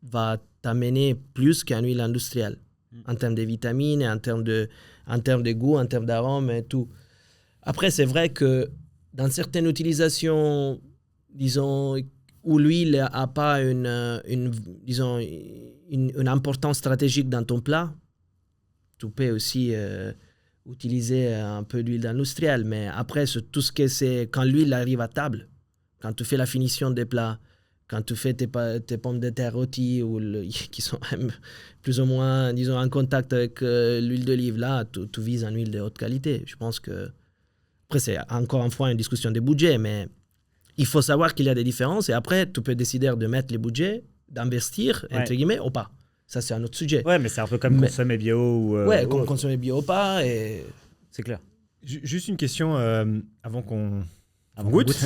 va t'amener plus qu'une huile industrielle. En termes de vitamines, en termes de goût, en termes d'arôme et tout. Après, c'est vrai que dans certaines utilisations, disons, où l'huile n'a pas une importance stratégique dans ton plat, tu peux aussi utiliser un peu d'huile industrielle. Mais après, tout ce que c'est, quand l'huile arrive à table, quand tu fais la finition des plats, quand tu fais tes pommes de terre rôties qui sont même plus ou moins, disons, en contact avec l'huile d'olive, là, tu vises une huile de haute qualité. Je pense que... Après, c'est encore une fois une discussion des budgets, mais il faut savoir qu'il y a des différences. Et après, tu peux décider de mettre les budgets, d'investir, entre guillemets, ou pas. Ça, c'est un autre sujet. Ouais, mais c'est un peu comme consommer bio ou... comme consommer bio ou pas. Et... C'est clair. Juste une question avant qu'on goûte.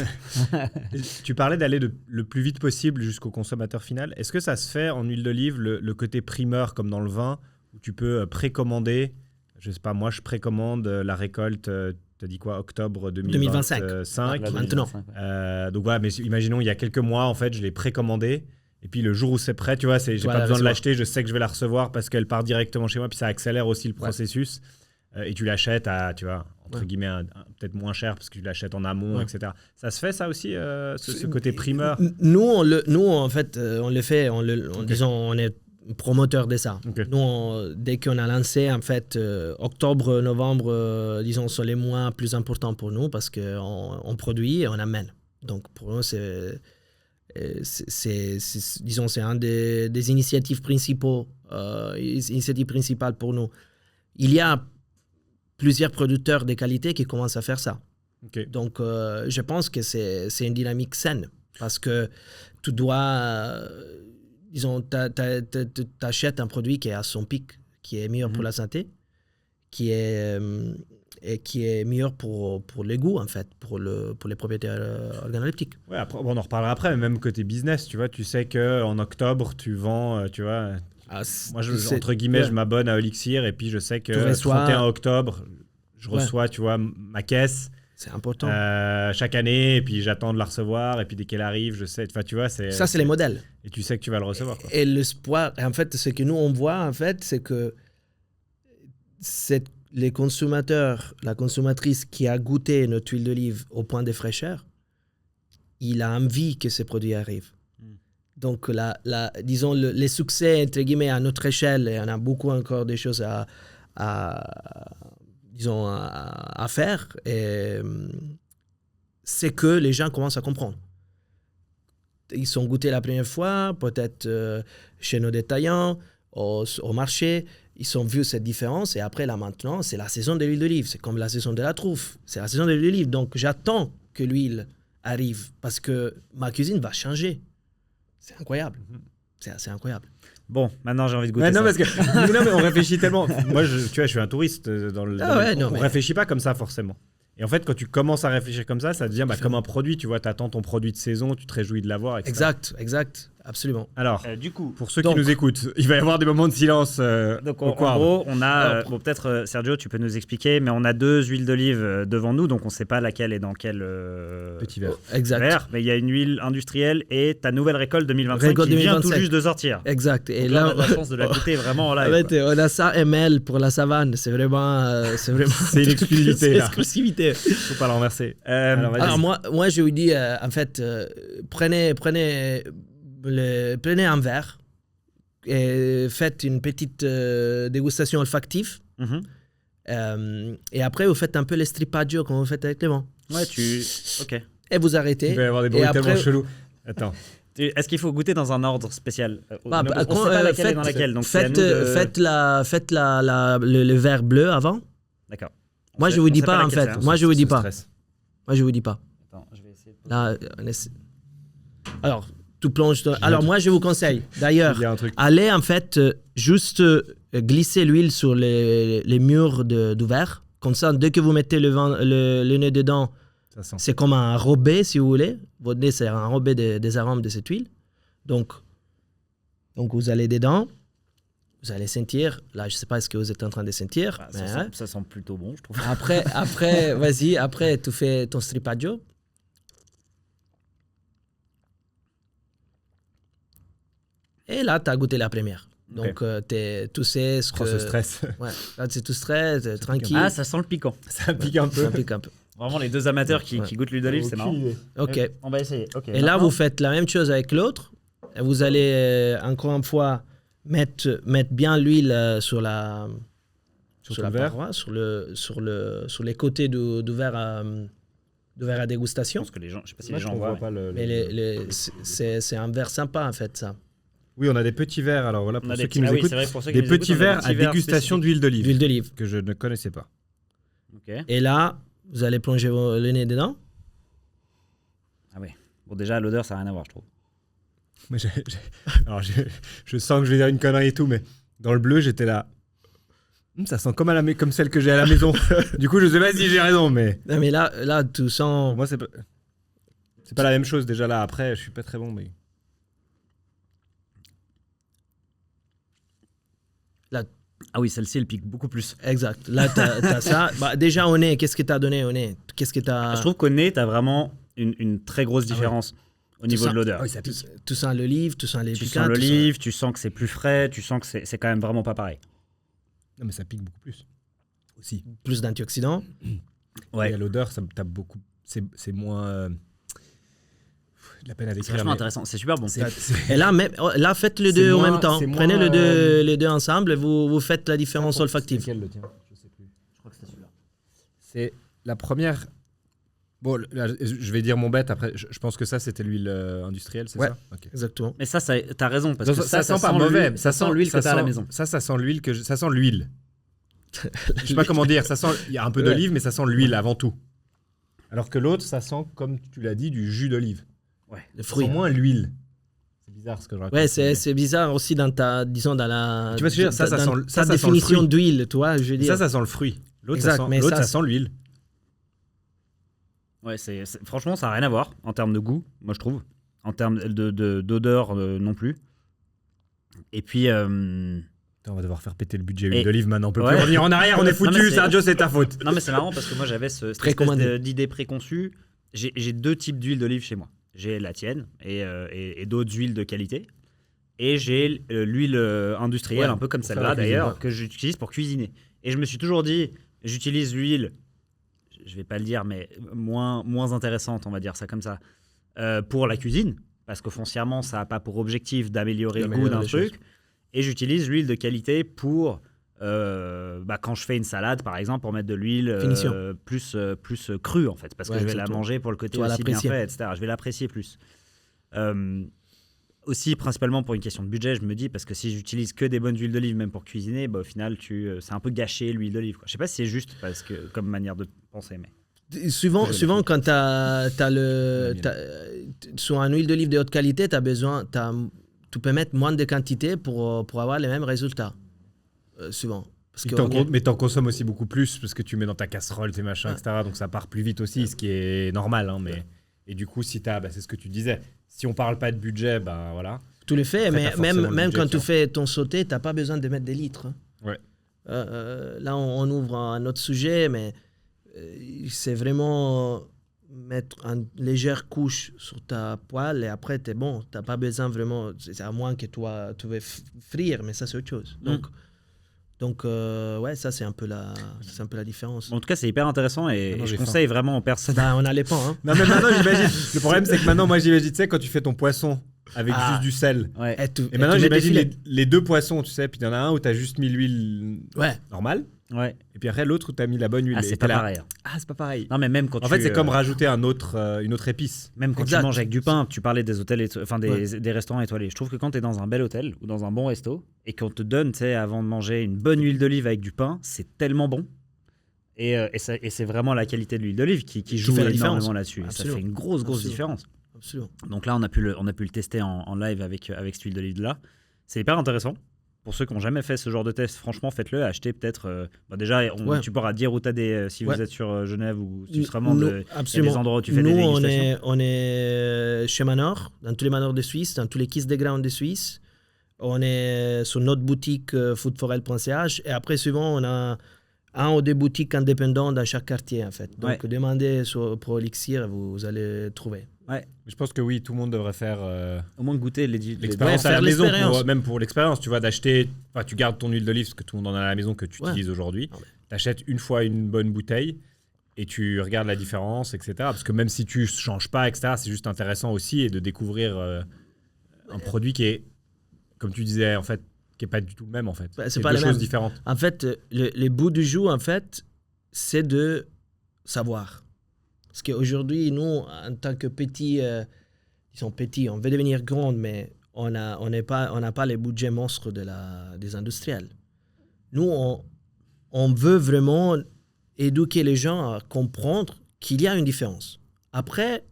Tu parlais d'aller le plus vite possible jusqu'au consommateur final. Est-ce que ça se fait en huile d'olive, le côté primeur comme dans le vin, où tu peux précommander? Je sais pas, moi je précommande la récolte, tu as dit quoi, octobre 2025. Maintenant. Donc voilà, mais imaginons il y a quelques mois, en fait, je l'ai précommandé. Et puis le jour où c'est prêt, tu vois, j'ai pas besoin de l'acheter, je sais que je vais la recevoir parce qu'elle part directement chez moi, puis ça accélère aussi le processus. Et tu l'achètes à, tu vois, entre guillemets, peut-être moins cher parce que tu l'achètes en amont, etc. Ça se fait ça aussi, ce côté primeur? Nous, en fait, on le fait, disons, on est promoteur de ça. Okay. Nous, dès qu'on a lancé, en fait, octobre, novembre, disons, sont les mois plus importants pour nous parce qu'on produit et on amène. Donc pour nous, c'est un des initiatives principales pour nous. Il y a plusieurs producteurs de qualité qui commencent à faire ça. Okay. Donc, je pense que c'est une dynamique saine parce que tu dois, disons, t'achètes un produit qui est à son pic, qui est meilleur pour la santé, qui est meilleur pour les goûts, en fait, pour les propriétés organoleptiques. Ouais, après, on en reparlera après, mais même côté business, tu vois, tu sais qu'en octobre, tu vends, tu vois... Moi, entre guillemets, je m'abonne à Elixir et puis je sais que le 31 octobre, je reçois, tu vois, ma caisse. C'est important. Chaque année, et puis j'attends de la recevoir, et puis dès qu'elle arrive, je sais, enfin, tu vois, ça, c'est les modèles. Et tu sais que tu vas le recevoir, quoi. Et l'espoir, en fait, ce que nous, on voit, en fait, c'est que les consommateurs, la consommatrice qui a goûté notre huile d'olive au point de fraîcheur, il a envie que ces produits arrivent. Donc, disons, les succès, entre guillemets, à notre échelle, et on a beaucoup encore des choses à faire, c'est que les gens commencent à comprendre. Ils sont goûtés la première fois, peut-être chez nos détaillants, au marché, ils ont vu cette différence. Et après, là, maintenant, c'est la saison de l'huile d'olive. C'est comme la saison de la truffe. C'est la saison de l'huile d'olive. Donc, j'attends que l'huile arrive parce que ma cuisine va changer. C'est incroyable. C'est incroyable. Bon, maintenant j'ai envie de goûter Ouais, non, ça. parce que non, mais on réfléchit tellement. Moi, tu vois, je suis un touriste dans le. Ah ouais, non, on mais- réfléchit pas comme ça forcément. Et en fait, quand tu commences à réfléchir comme ça devient comme un produit. Tu vois, t'attends ton produit de saison, tu te réjouis de l'avoir, etc. Exact. Absolument. Alors, Du coup, pour ceux donc- qui nous écoutent, il va y avoir des moments de silence. donc au en Quarb. gros, on a, Alors, bon peut-être Sergio, tu peux nous expliquer, mais on a 2 huiles d'olive devant nous, donc on ne sait pas laquelle est dans quel Petit verre. Exact. verre, mais il y a une huile industrielle et ta nouvelle récolte 2025 Récolte qui vient 2025. tout juste de sortir. Exact. Et Donc là, là, on a de la chance de la goûter vraiment en en live. fait, on a 100 ml pour la savane. C'est vraiment. C'est une exclusivité, C'est là. exclusivité. Faut pas le renverser. Alors, vas-y. Alors moi, je vous dis, en fait, prenez un verre et faites une petite dégustation olfactive. Mhm. Et après, vous faites un peu les stripaggio comme vous faites avec Clément. Ouais, ok. Et vous arrêtez. Il va y avoir des bruits Et tellement après- chelous. Attends. Est-ce qu'il faut goûter dans un ordre spécial Bah, on bah, ne sait pas laquelle est dans laquelle, donc c'est à faites, nous de- faites le verre bleu avant. D'accord. Moi, sait- je vous on dis sait pas, en laquelle fait. c'est, hein. Moi, je vous dis Ça pas. stresse. Moi, je vous dis pas. Attends, je vais essayer de... Là, alors, tout plonge. Alors, moi, je vous conseille. D'ailleurs, Il y a un truc. allez en fait juste glisser l'huile sur les murs du verre. Comme ça, dès que vous mettez le nez dedans, Ça sent. c'est comme un enrobé, si vous voulez. Votre nez, c'est un enrobé des arômes de cette huile. Donc, vous allez dedans. Vous allez sentir. Là, je ne sais pas ce que vous êtes en train de sentir. Bah, mais, ça sent plutôt bon, je trouve. Après, vas-y. Après, tu fais ton stripaggio. Et là, tu as goûté la première. Donc, tu sais ce Oh, ce que... stress. Ouais, là, c'est tout stress, tranquille. Ah, ça sent le piquant. Ça pique un peu. Ça pique un peu. Vraiment, les deux amateurs qui Ouais. goûtent l'huile d'olive, c'est marrant. OK. On va essayer. Ok. Et là, Maintenant- vous faites la même chose avec l'autre. Et vous allez, encore une fois, mettre bien l'huile sur la Sur la le verre. paroi, sur les côtés du verre à Je dégustation. pense que les gens, je sais pas si Moi, les je gens ne voient. vois pas le. Mais c'est un verre sympa, en fait, ça. Oui, on a des petits verres. Alors voilà, On pour a ceux des qui petits- nous ah oui, écoutent, c'est vrai, pour ceux qui des nous écoutent, petits on a verres des à petits verres dégustation spécifiques. d'huile d'olive L'huile d'olive. que je ne connaissais pas. Ok. Et là, vous allez plonger le nez dedans. Ah ouais. Bon, déjà, l'odeur, ça n'a rien à voir, je trouve. Mais alors, je sens que je vais dire une connerie et tout, mais dans le bleu, j'étais là. Ça sent comme celle que j'ai à la maison. Du coup, je sais pas si j'ai raison, mais Non, mais là, tu sens... moi, c'est pas la même chose. Déjà là, après, je suis pas très bon, mais Ah oui, celle-ci, elle pique beaucoup plus. Exact. Là, t'as ça. Bah, déjà, au nez, qu'est-ce que t'as donné au nez? Qu'est-ce que t'as... Je trouve qu'au nez, t'as vraiment une très grosse différence au niveau sens- de l'odeur. Ah oui, ça pique. Tu sens l'olive, tu sens les Tu piquants. sens l'olive, tu sens que c'est plus frais, tu sens que c'est quand même vraiment pas pareil. Non, mais ça pique beaucoup plus. Aussi. Plus d'antioxydants. Et à l'odeur, ça tape beaucoup. C'est moins de la peine à C'est décrire. vachement mais intéressant, c'est super bon. Et là, faites les C'est deux en moins- même temps. c'est Prenez moins, les deux ensemble et vous faites la différence olfactive. C'est lequel, le tien Je sais plus. Je crois que c'était celui-là. C'est la première. Bon, là, je vais dire mon bête après. Je pense que ça, c'était l'huile industrielle, c'est Ouais. ça Ok. Exactement. Mais ça t'as raison, parce Donc, que ça sent pas mauvais. Ça sent l'huile que t'as à la maison. Ça sent l'huile ça sent l'huile. Je sais pas comment dire. Ça sent. Il y a un peu d'olive, mais ça sent l'huile avant tout. Alors que l'autre, ça sent, comme tu l'as dit, du jus d'olive. Le Ça fruit. sent moins l'huile. C'est bizarre ce que je raconte. Ouais, c'est bizarre aussi dans disons, dans la. Tu vois ce que je veux dire Ça, ça dans sent- ta ça sent le définition fruit. d'huile, tu vois, je veux dire. Ça sent le fruit. L'autre, Exact, ça mais ça, sent l'huile. Ouais, franchement, ça n'a rien à voir en termes de goût, moi je trouve. En termes d'odeur non plus. Et puis, Putain, on va devoir faire péter le budget Et- huile d'olive maintenant. On peut Ouais. plus revenir en arrière. On est Non, mais foutu. c'est- Sergio, c'est ta faute. non mais c'est marrant parce que moi j'avais cette espèce Précommandé. d'idée préconçue. J'ai 2 types d'huile d'olive chez moi. J'ai la tienne et d'autres huiles de qualité. Et j'ai l'huile industrielle, Ouais, un peu comme pour faire celle-là la cuisine, d'ailleurs, ouais. que j'utilise pour cuisiner. Et je me suis toujours dit, j'utilise l'huile, je vais pas le dire, mais moins intéressante, on va dire ça comme ça, pour la cuisine, parce que foncièrement, ça n'a pas pour objectif d'améliorer le goût D'améliorer d'un les truc. Et j'utilise l'huile de qualité pour, quand je fais une salade, par exemple, pour mettre de l'huile Finition. plus crue, en fait, parce que Ouais, je vais la exactement. manger pour le côté Tu vas aussi bien l'apprécier. fait, etc. Je vais l'apprécier plus. aussi principalement pour une question de budget, je me dis, parce que si j'utilise que des bonnes huiles d'olive, même pour cuisiner, bah, au final, c'est un peu gâché l'huile d'olive, quoi. Je sais pas si c'est juste parce que, comme manière de penser, mais... Souvent quand sur une huile d'olive de haute qualité, tu peux mettre moins de quantité pour avoir les mêmes résultats. Souvent. Mais t'en consommes aussi beaucoup plus parce que tu mets dans ta casserole, tes machins, etc. Donc ça part plus vite aussi, ce qui est normal. Hein, mais... Et du coup, si c'est ce que tu disais. Si on parle pas de budget, ben voilà. Tu le fais, Après, mais même quand tu fais ton sauté, tu n'as pas besoin de mettre des litres. Hein. Ouais. Là, on ouvre un autre sujet, mais c'est vraiment mettre une légère couche sur ta poêle et après, tu es bon. Tu n'as pas besoin vraiment, c'est à moins que toi, tu veux frire, mais ça, c'est autre chose. Donc, ouais, ça, c'est un peu la différence. En tout cas, c'est hyper intéressant et je conseille vraiment aux personnes. On a les pans. Hein. Non, mais maintenant, j'imagine. Le problème, c'est que maintenant, moi, j'imagine, tu sais, quand tu fais ton poisson avec juste du sel. Ouais. Et maintenant, j'imagine les deux poissons, tu sais. Puis il y en a un où tu as juste mis l'huile normale. Ouais. Et puis après, l'autre où tu as mis la bonne huile. Ah, c'est pas pareil. Ah, c'est pas pareil. Non, mais même quand en fait, c'est comme rajouter une autre épice. Même quand tu manges avec du pain, tu parlais des hôtels, des restaurants étoilés. Je trouve que quand tu es dans un bel hôtel ou dans un bon resto et qu'on te donne, tu sais, avant de manger une bonne huile d'olive avec du pain, c'est tellement bon. Et c'est vraiment la qualité de l'huile d'olive qui joue énormément là-dessus. Ça fait une grosse différence. Absolument. Donc là, on a pu le tester en live avec cette huile d'olive-là. C'est hyper intéressant. Pour ceux qui n'ont jamais fait ce genre de test, franchement, faites-le. Achetez peut-être... déjà, tu pourras dire où tu as si vous êtes sur Genève ou si vraiment il y a des endroits où tu fais des dégustations. On est chez Manor, dans tous les Manors de Suisse, dans tous les Kiss de Ground de Suisse. On est sur notre boutique foodforel.ch. Et après, souvent, on a un ou deux boutiques indépendantes dans chaque quartier, en fait. Donc, demandez pour Elixir, vous allez trouver. Ouais. Je pense que oui, tout le monde devrait faire au moins goûter l'expérience à la maison, même pour l'expérience, tu vois, d'acheter, tu gardes ton huile d'olive parce que tout le monde en a à la maison que tu utilises aujourd'hui. Tu achètes une fois une bonne bouteille et tu regardes la différence, etc. Parce que même si tu changes pas, etc., c'est juste intéressant aussi et de découvrir un produit qui est, comme tu disais, en fait, qui est pas du tout le même, en fait. C'est pas deux choses différentes. En fait, le bout du jour, en fait, c'est de savoir. Parce qu'aujourd'hui, nous, en tant que petits, on veut devenir grand, mais on n'a pas les budgets monstres des industriels. Nous, on veut vraiment éduquer les gens à comprendre qu'il y a une différence. Après,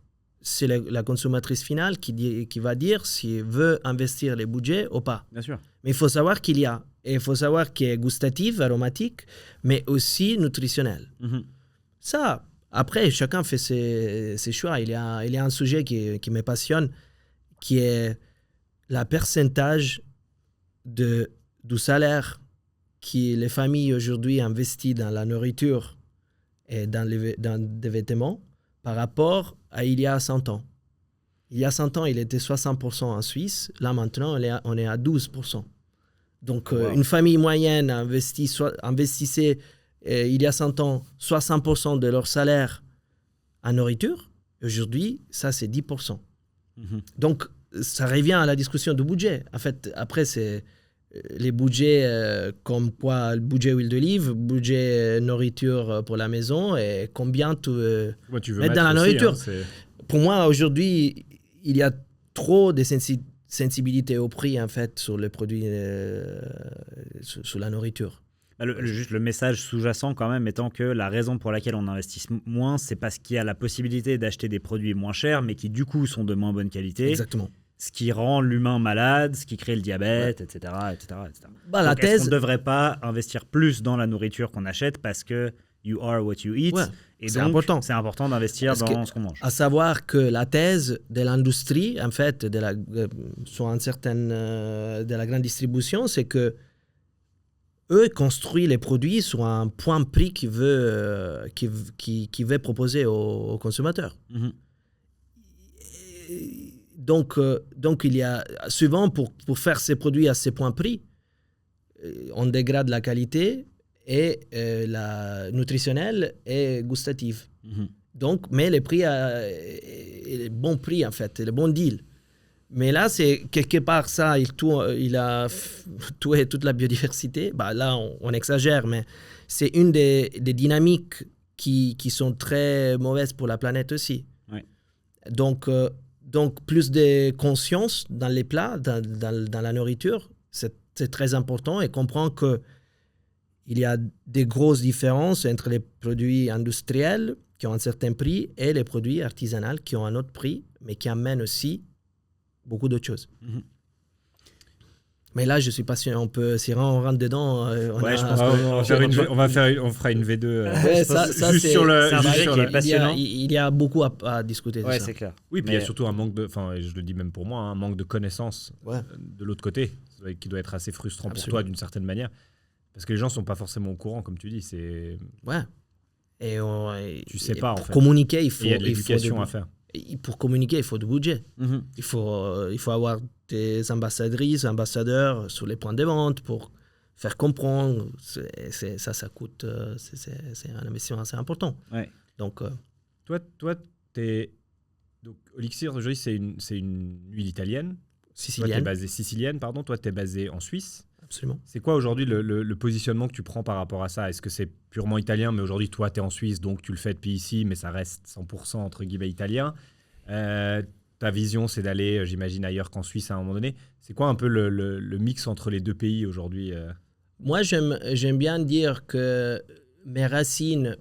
c'est la consommatrice finale qui va dire s'il veut investir les budgets ou pas. Bien sûr. Mais il faut savoir qu'il y a. Et il faut savoir qu'il est gustatif, aromatique, mais aussi nutritionnel. Mm-hmm. Ça... Après, chacun fait ses choix. Il y a un sujet qui me passionne, qui est le pourcentage du salaire que les familles aujourd'hui investissent dans la nourriture et dans des vêtements par rapport à il y a 100 ans. Il y a 100 ans, il était 60% en Suisse. Là, maintenant, on est à 12%. Donc, une famille moyenne investissait il y a 100 ans, 60% de leur salaire en nourriture. Aujourd'hui, ça, c'est 10%. Mm-hmm. Donc, ça revient à la discussion du budget. En fait, après, c'est les budgets comme quoi, le budget huile d'olive, budget nourriture pour la maison et combien tu veux mettre dans la nourriture. Pour moi, aujourd'hui, il y a trop de sensibilité au prix, en fait, sur les produits, sur la nourriture. Juste le message sous-jacent quand même étant que la raison pour laquelle on investit moins, c'est parce qu'il y a la possibilité d'acheter des produits moins chers, mais qui du coup sont de moins bonne qualité. Exactement. Ce qui rend l'humain malade, ce qui crée le diabète, etc. Donc, est-ce qu'on ne devrait pas investir plus dans la nourriture qu'on achète parce que you are what you eat, et c'est donc important. C'est important d'investir dans ce qu'on mange. À savoir que la thèse de l'industrie, en fait, sur une certaine de la grande distribution, c'est que eux construisent les produits sur un point prix qu'ils veulent proposer aux consommateurs. Mm-hmm. Donc, il y a souvent, pour faire ces produits à ces points prix, on dégrade la qualité et la nutritionnelle et gustative. Mm-hmm. Donc, mais les prix, les bons prix, en fait, les bons deals. Mais là, c'est quelque part ça, il a tué toute la biodiversité. Là, on exagère, mais c'est une des dynamiques qui sont très mauvaises pour la planète aussi. Ouais. Donc Donc, plus de conscience dans les plats, dans la nourriture, c'est très important et comprendre qu'il y a des grosses différences entre les produits industriels qui ont un certain prix et les produits artisanaux qui ont un autre prix, mais qui amènent aussi beaucoup d'autres choses. Mhm. Mais là, je suis pas sûr. Si on rentre dedans, Ouais, je pense on fera une V2 Ouais, ça, juste sur le. c'est un juste sujet sur qui le- est passionnant. il y a beaucoup à discuter de Ouais, ça. c'est clair. Oui, puis il y a Mais- surtout un manque de. Enfin, je le dis même pour moi, un manque de connaissances Ouais. de l'autre côté, qui doit être assez frustrant pour Absolument. toi d'une certaine manière. Parce que les gens sont pas forcément au courant, comme tu dis. Ouais. Tu sais pas, en pour fait. communiquer, il Et faut. il y a de l'éducation à faire. Pour communiquer, il faut du budget. Mhm. Il faut avoir des ambassadrices, ambassadeurs sur les points de vente pour faire comprendre. Ça coûte. C'est un investissement assez important. Ouais. Donc, Toi, donc, Olixir, aujourd'hui, c'est une huile italienne. Toi, tu es sicilienne, basé sicilienne, pardon. Toi, tu es basé en Suisse. absolument. C'est quoi aujourd'hui le positionnement que tu prends par rapport à ça? Est-ce que c'est purement italien, mais aujourd'hui, toi, tu es en Suisse, donc tu le fais depuis ici, mais ça reste 100% entre guillemets italien? Ta vision, c'est d'aller, j'imagine, ailleurs qu'en Suisse à un moment donné. C'est quoi un peu le mix entre les deux pays aujourd'hui? Moi, j'aime bien dire que mes racines,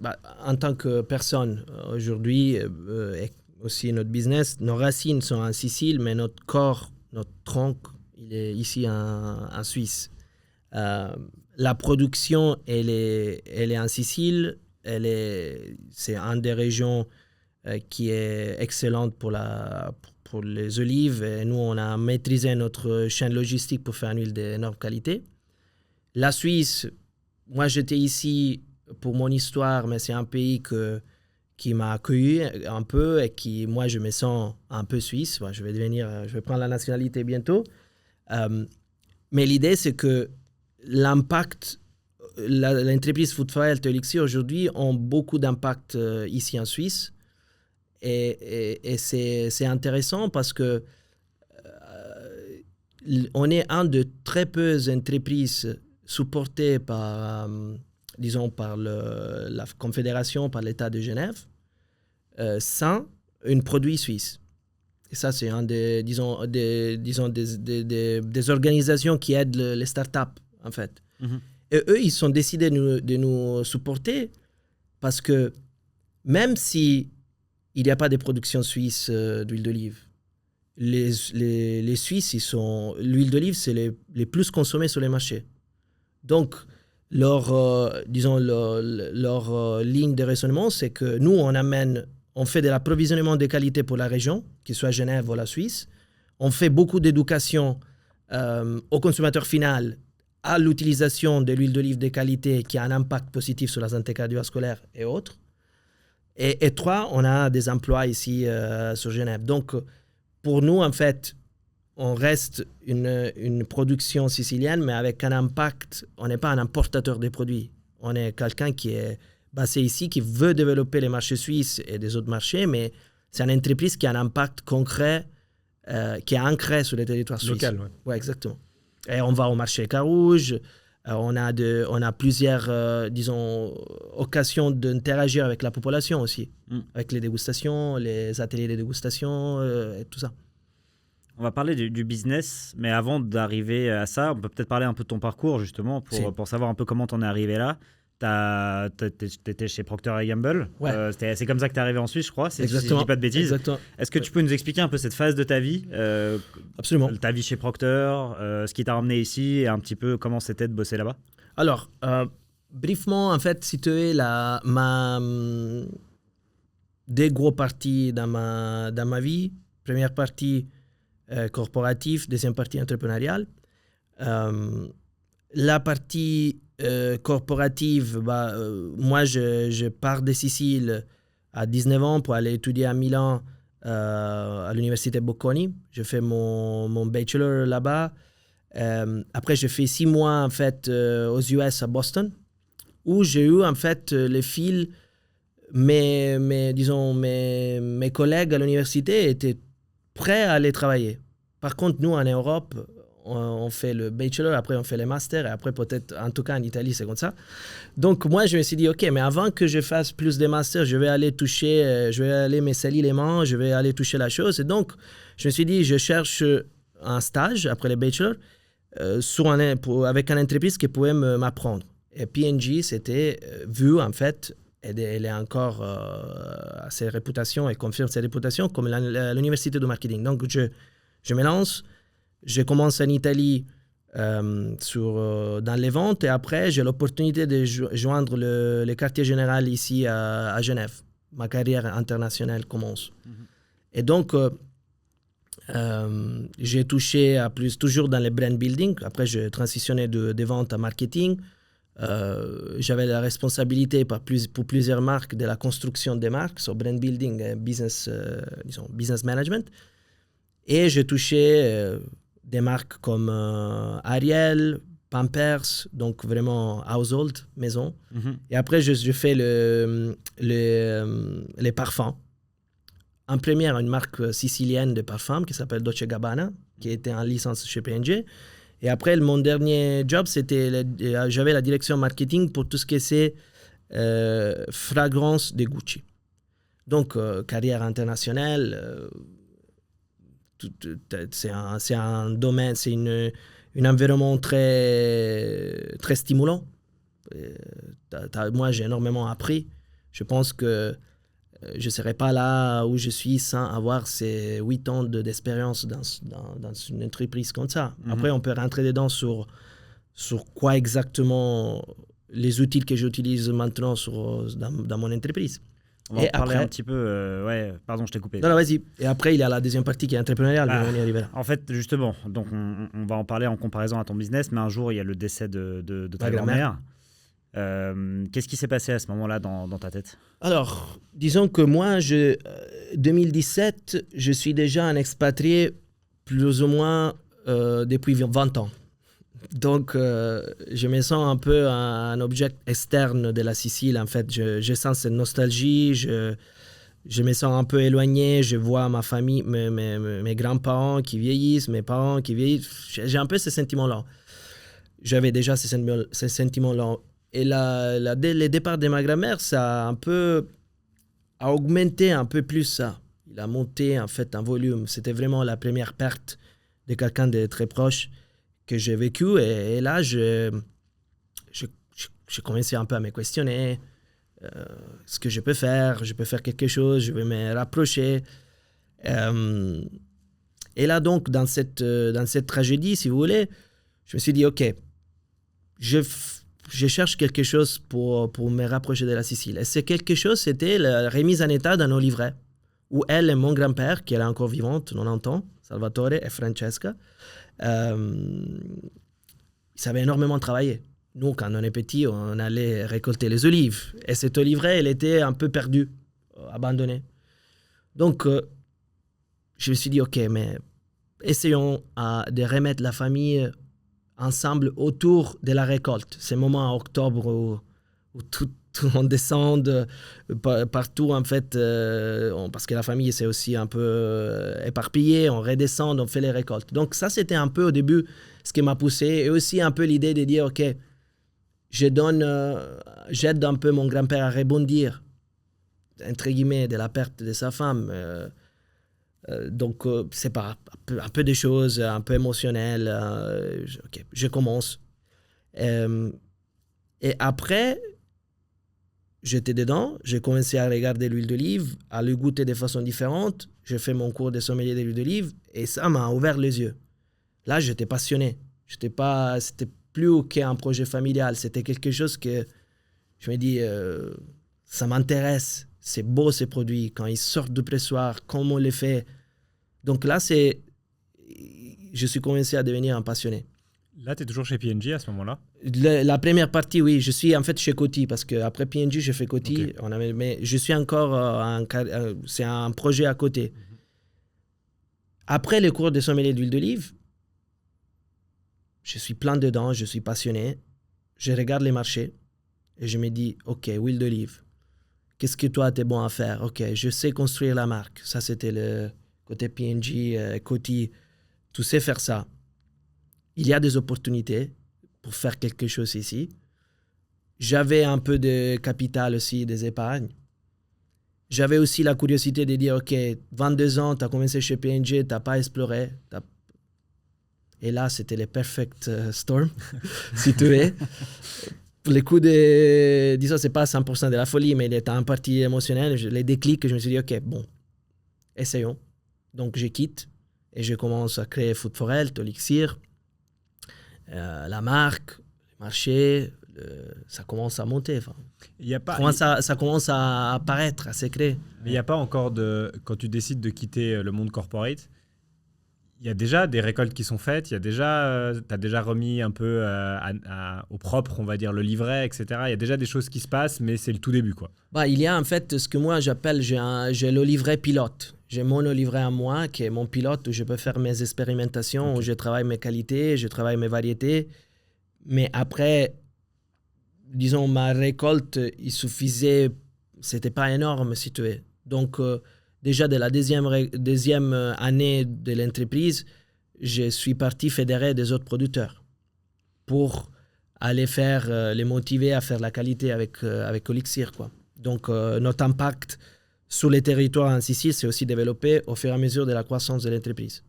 en tant que personne, aujourd'hui, et aussi notre business, nos racines sont en Sicile, mais notre corps, notre tronc, il est ici en Suisse. La production, elle est en Sicile. C'est une des régions qui est excellente pour les olives. Et nous, on a maîtrisé notre chaîne logistique pour faire une huile d'énorme qualité. La Suisse, moi, j'étais ici pour mon histoire, mais c'est un pays qui m'a accueilli un peu et qui, moi, je me sens un peu suisse. Je vais prendre la nationalité bientôt. Mais l'idée, c'est que l'impact, l'entreprise Food for Health et Elixir aujourd'hui ont beaucoup d'impact ici en Suisse. Et c'est intéressant parce que on est un de très peu d'entreprises supportées par, par la Confédération, par l'État de Genève, sans un produit suisse. Et ça, c'est un des organisations qui aident les startups, en fait. Mhm. Et eux, ils ont décidé de nous supporter parce que même si il n'y a pas de production suisse d'huile d'olive, les Suisses, l'huile d'olive, c'est les plus consommés sur les marchés. Donc, leur ligne de raisonnement, c'est que nous, on fait de l'approvisionnement de qualité pour la région, qu'il soit Genève ou la Suisse. On fait beaucoup d'éducation au consommateur final à l'utilisation de l'huile d'olive de qualité qui a un impact positif sur la santé cardiovasculaire et autres. Et trois, on a des emplois ici sur Genève. Donc, pour nous, en fait, on reste une production sicilienne, mais avec un impact. On n'est pas un importateur des produits. On est quelqu'un qui est basé ici, qui veut développer les marchés suisses et des autres marchés, mais c'est une entreprise qui a un impact concret, qui est ancré sur les territoires suisses. Local, ouais. Ouais, exactement. Et on va au marché Carouge. On a plusieurs, occasions d'interagir avec la population aussi, avec les dégustations, les ateliers de dégustation, et tout ça. On va parler du business, mais avant d'arriver à ça, on peut peut-être parler un peu de ton parcours, justement, pour savoir un peu comment t'en es arrivé là. T'étais chez Procter & Gamble. Ouais. C'est comme ça que t'es arrivé en Suisse, je crois, si je Exactement. dis pas de bêtises. Exactement. Est-ce que tu peux nous expliquer un peu cette phase de ta vie, Absolument. ta vie chez Procter, ce qui t'a ramené ici et un petit peu comment c'était de bosser là-bas? Alors, brièvement, en fait, situer des gros parties dans ma vie. Première partie corporative, deuxième partie entrepreneuriale. La partie corporative, moi, je pars de Sicile à 19 ans pour aller étudier à Milan à l'université Bocconi. Je fais mon bachelor là-bas. Après, j'ai fait 6 mois en fait aux US à Boston, où j'ai eu en fait le fil. Mes collègues à l'université étaient prêts à aller travailler. Par contre, nous en Europe, on fait le bachelor, après on fait les masters, et après peut-être, en tout cas en Italie, c'est comme ça. Donc moi, je me suis dit, OK, mais avant que je fasse plus de masters, je vais aller me salir les mains, je vais aller toucher la chose. Et donc, je me suis dit, je cherche un stage après le bachelor avec une entreprise qui pouvait m'apprendre. Et P&G, c'était vu, en fait, elle est encore à ses réputations et confirme ses réputations comme l'université du marketing. Donc, je me lance, je commence en Italie dans les ventes et après, j'ai l'opportunité de joindre le quartier général ici à Genève. Ma carrière internationale commence. Et donc, j'ai touché à plus, toujours dans le brand building. Après, j'ai transitionné de vente à marketing. J'avais la responsabilité pour plusieurs marques de la construction des marques, sur brand building et business management. Et j'ai touché des marques comme Ariel, Pampers, donc vraiment household, maison. Et après, je fais les parfums. En première, une marque sicilienne de parfums qui s'appelle Dolce & Gabbana, qui était en licence chez P&G. Et après, mon dernier job, j'avais la direction marketing pour tout ce qui c'est fragrance de Gucci. Donc, carrière internationale, c'est un domaine, c'est un environnement très, très stimulant. Moi, j'ai énormément appris. Je pense que je ne serais pas là où je suis sans avoir ces 8 ans d'expérience dans une entreprise comme ça. Après, on peut rentrer dedans sur quoi exactement les outils que j'utilise maintenant dans mon entreprise. On va en parler un petit peu. Pardon, je t'ai coupé. Non, vas-y. Et après, il y a la deuxième partie qui est entrepreneuriale. Mais on y arrivera. En fait, justement, donc on va en parler en comparaison à ton business, mais un jour, il y a le décès de ta grand-mère. Qu'est-ce qui s'est passé à ce moment-là dans ta tête? Alors, disons que moi, 2017, je suis déjà un expatrié plus ou moins depuis 20 ans. Donc, je me sens un peu un objet externe de la Sicile. En fait, je sens cette nostalgie, je me sens un peu éloigné, je vois ma famille, mes grands-parents qui vieillissent, mes parents qui vieillissent. J'ai un peu ces sentiments-là. J'avais déjà ces sentiments-là. Et dès le départ de ma grand-mère, ça a augmenté un peu plus ça. Il a monté en fait en volume. C'était vraiment la première perte de quelqu'un de très proche que j'ai vécu. Et là, j'ai commencé un peu à me questionner. Ce que je peux faire quelque chose, je vais me rapprocher. Et là, donc, dans cette tragédie, si vous voulez, je me suis dit, OK, je cherche quelque chose pour me rapprocher de la Sicile. Et c'est quelque chose, c'était la remise en état dans nos livrets, où elle et mon grand-père, qui est encore vivante, 90 ans, Salvatore et Francesca, ils savaient énormément travailler. Nous, quand on est petit, on allait récolter les olives. Et cette oliveraie, elle était un peu perdue, abandonnée. Donc, je me suis dit, OK, mais essayons de remettre la famille ensemble autour de la récolte. C'est le moment en octobre où tout on descend partout, en fait, parce que la famille, c'est aussi un peu éparpillée, on redescend, on fait les récoltes. Donc ça, c'était un peu au début ce qui m'a poussé, et aussi un peu l'idée de dire, OK, j'aide un peu mon grand-père à rebondir, entre guillemets, de la perte de sa femme. Donc, c'est pas un peu des choses un peu émotionnelles. OK, je commence. Et après, j'étais dedans, j'ai commencé à regarder l'huile d'olive, à le goûter de façon différente. J'ai fait mon cours de sommelier de l'huile d'olive et ça m'a ouvert les yeux. Là, j'étais passionné. C'était plus qu'un projet familial. C'était quelque chose que je me dis, ça m'intéresse. C'est beau ces produits. Quand ils sortent du pressoir, comment on les fait. Donc là, je suis commencé à devenir un passionné. Là, tu es toujours chez P&G à ce moment-là? La première partie, oui. Je suis en fait chez Coty parce qu'après P&G, je fais Coty. Okay. Mais je suis encore... c'est un projet à côté. Après les cours de sommelier d'huile d'olive, je suis plein dedans, je suis passionné. Je regarde les marchés et je me dis, OK, huile d'olive, qu'est-ce que toi, tu es bon à faire? OK, je sais construire la marque. Ça, c'était le côté P&G, Coty. Tu sais faire ça. il y a des opportunités pour faire quelque chose ici. J'avais un peu de capital aussi, des épargnes. J'avais aussi la curiosité de dire, OK, 22 ans, tu as commencé chez P&G, tu n'as pas exploré. Et là, c'était le perfect storm, si tu veux. Les coups de... Disons, ce n'est pas 100% de la folie, mais il y a un parti émotionnel. Les déclics, je me suis dit, OK, bon, essayons. Donc, je quitte et je commence à créer Food for Health, Olixir, la marque, le marché, ça commence à monter. Il y a pas, ça commence à apparaître, à se créer. Mais il n'y a pas encore de... Quand tu décides de quitter le monde corporate, il y a déjà des récoltes qui sont faites, tu as déjà remis un peu au propre, on va dire, le livret, etc. Il y a déjà des choses qui se passent, mais c'est le tout début, quoi. Il y a en fait ce que moi j'appelle, j'ai le livret pilote. J'ai mon livret à moi, qui est mon pilote, où je peux faire mes expérimentations, où je travaille mes qualités, je travaille mes variétés. Mais après, disons, ma récolte, il suffisait, c'était pas énorme, si tu veux. Donc, déjà de la deuxième année de l'entreprise, je suis parti fédérer des autres producteurs pour aller les motiver à faire la qualité avec Olixir, quoi. Donc, notre impact sur les territoires en Sicile s'est aussi développé au fur et à mesure de la croissance de l'entreprise.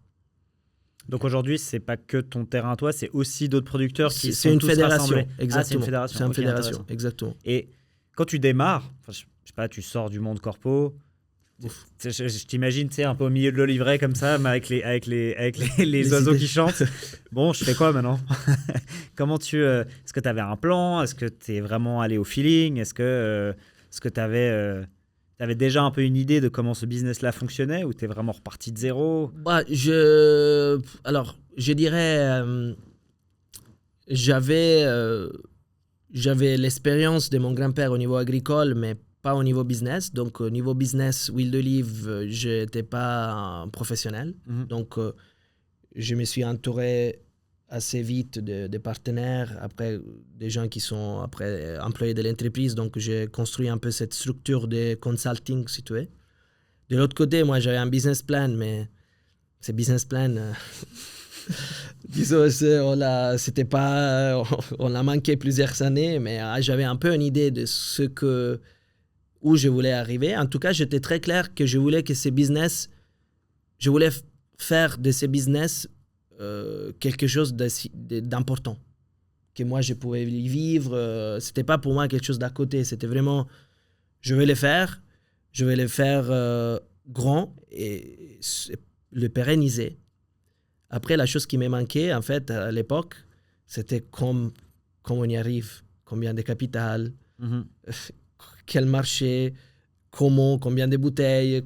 Donc aujourd'hui, c'est pas que ton terrain à toi, c'est aussi d'autres producteurs qui sont une tous fédération, rassemblés. exactement. C'est une fédération. C'est une Ok, fédération, intéressant. exactement. Et quand tu démarres, je sais pas, tu sors du monde corpo, je t'imagine, tu sais, un peu au milieu de l'olivret comme ça, mais avec les oiseaux idées qui chantent. Bon, je fais quoi maintenant? Comment est-ce que tu avais un plan? Est-ce que tu es vraiment allé au feeling? Est-ce que tu avais déjà un peu une idée de comment ce business-là fonctionnait, ou tu es vraiment reparti de zéro? Alors, je dirais, j'avais l'expérience de mon grand-père au niveau agricole, mais pas au niveau business. Donc, au niveau business, huile d'olive, je n'étais pas un professionnel. Donc, je me suis entouré assez vite de partenaires, après des gens qui sont après employés de l'entreprise. Donc, j'ai construit un peu cette structure de consulting, si tu veux. De l'autre côté, moi, j'avais un business plan, mais ce business plan, disons, c'était pas, on l'a manqué plusieurs années, mais j'avais un peu une idée de où je voulais arriver. En tout cas, j'étais très clair que je voulais faire de ces business quelque chose d'important, que moi je pouvais y vivre. C'était pas pour moi quelque chose d'à côté, c'était vraiment, je vais le faire grand et le pérenniser. Après, la chose qui m'est manquée, en fait, à l'époque, c'était comment on y arrive, combien de capital, quel marché, combien de bouteilles,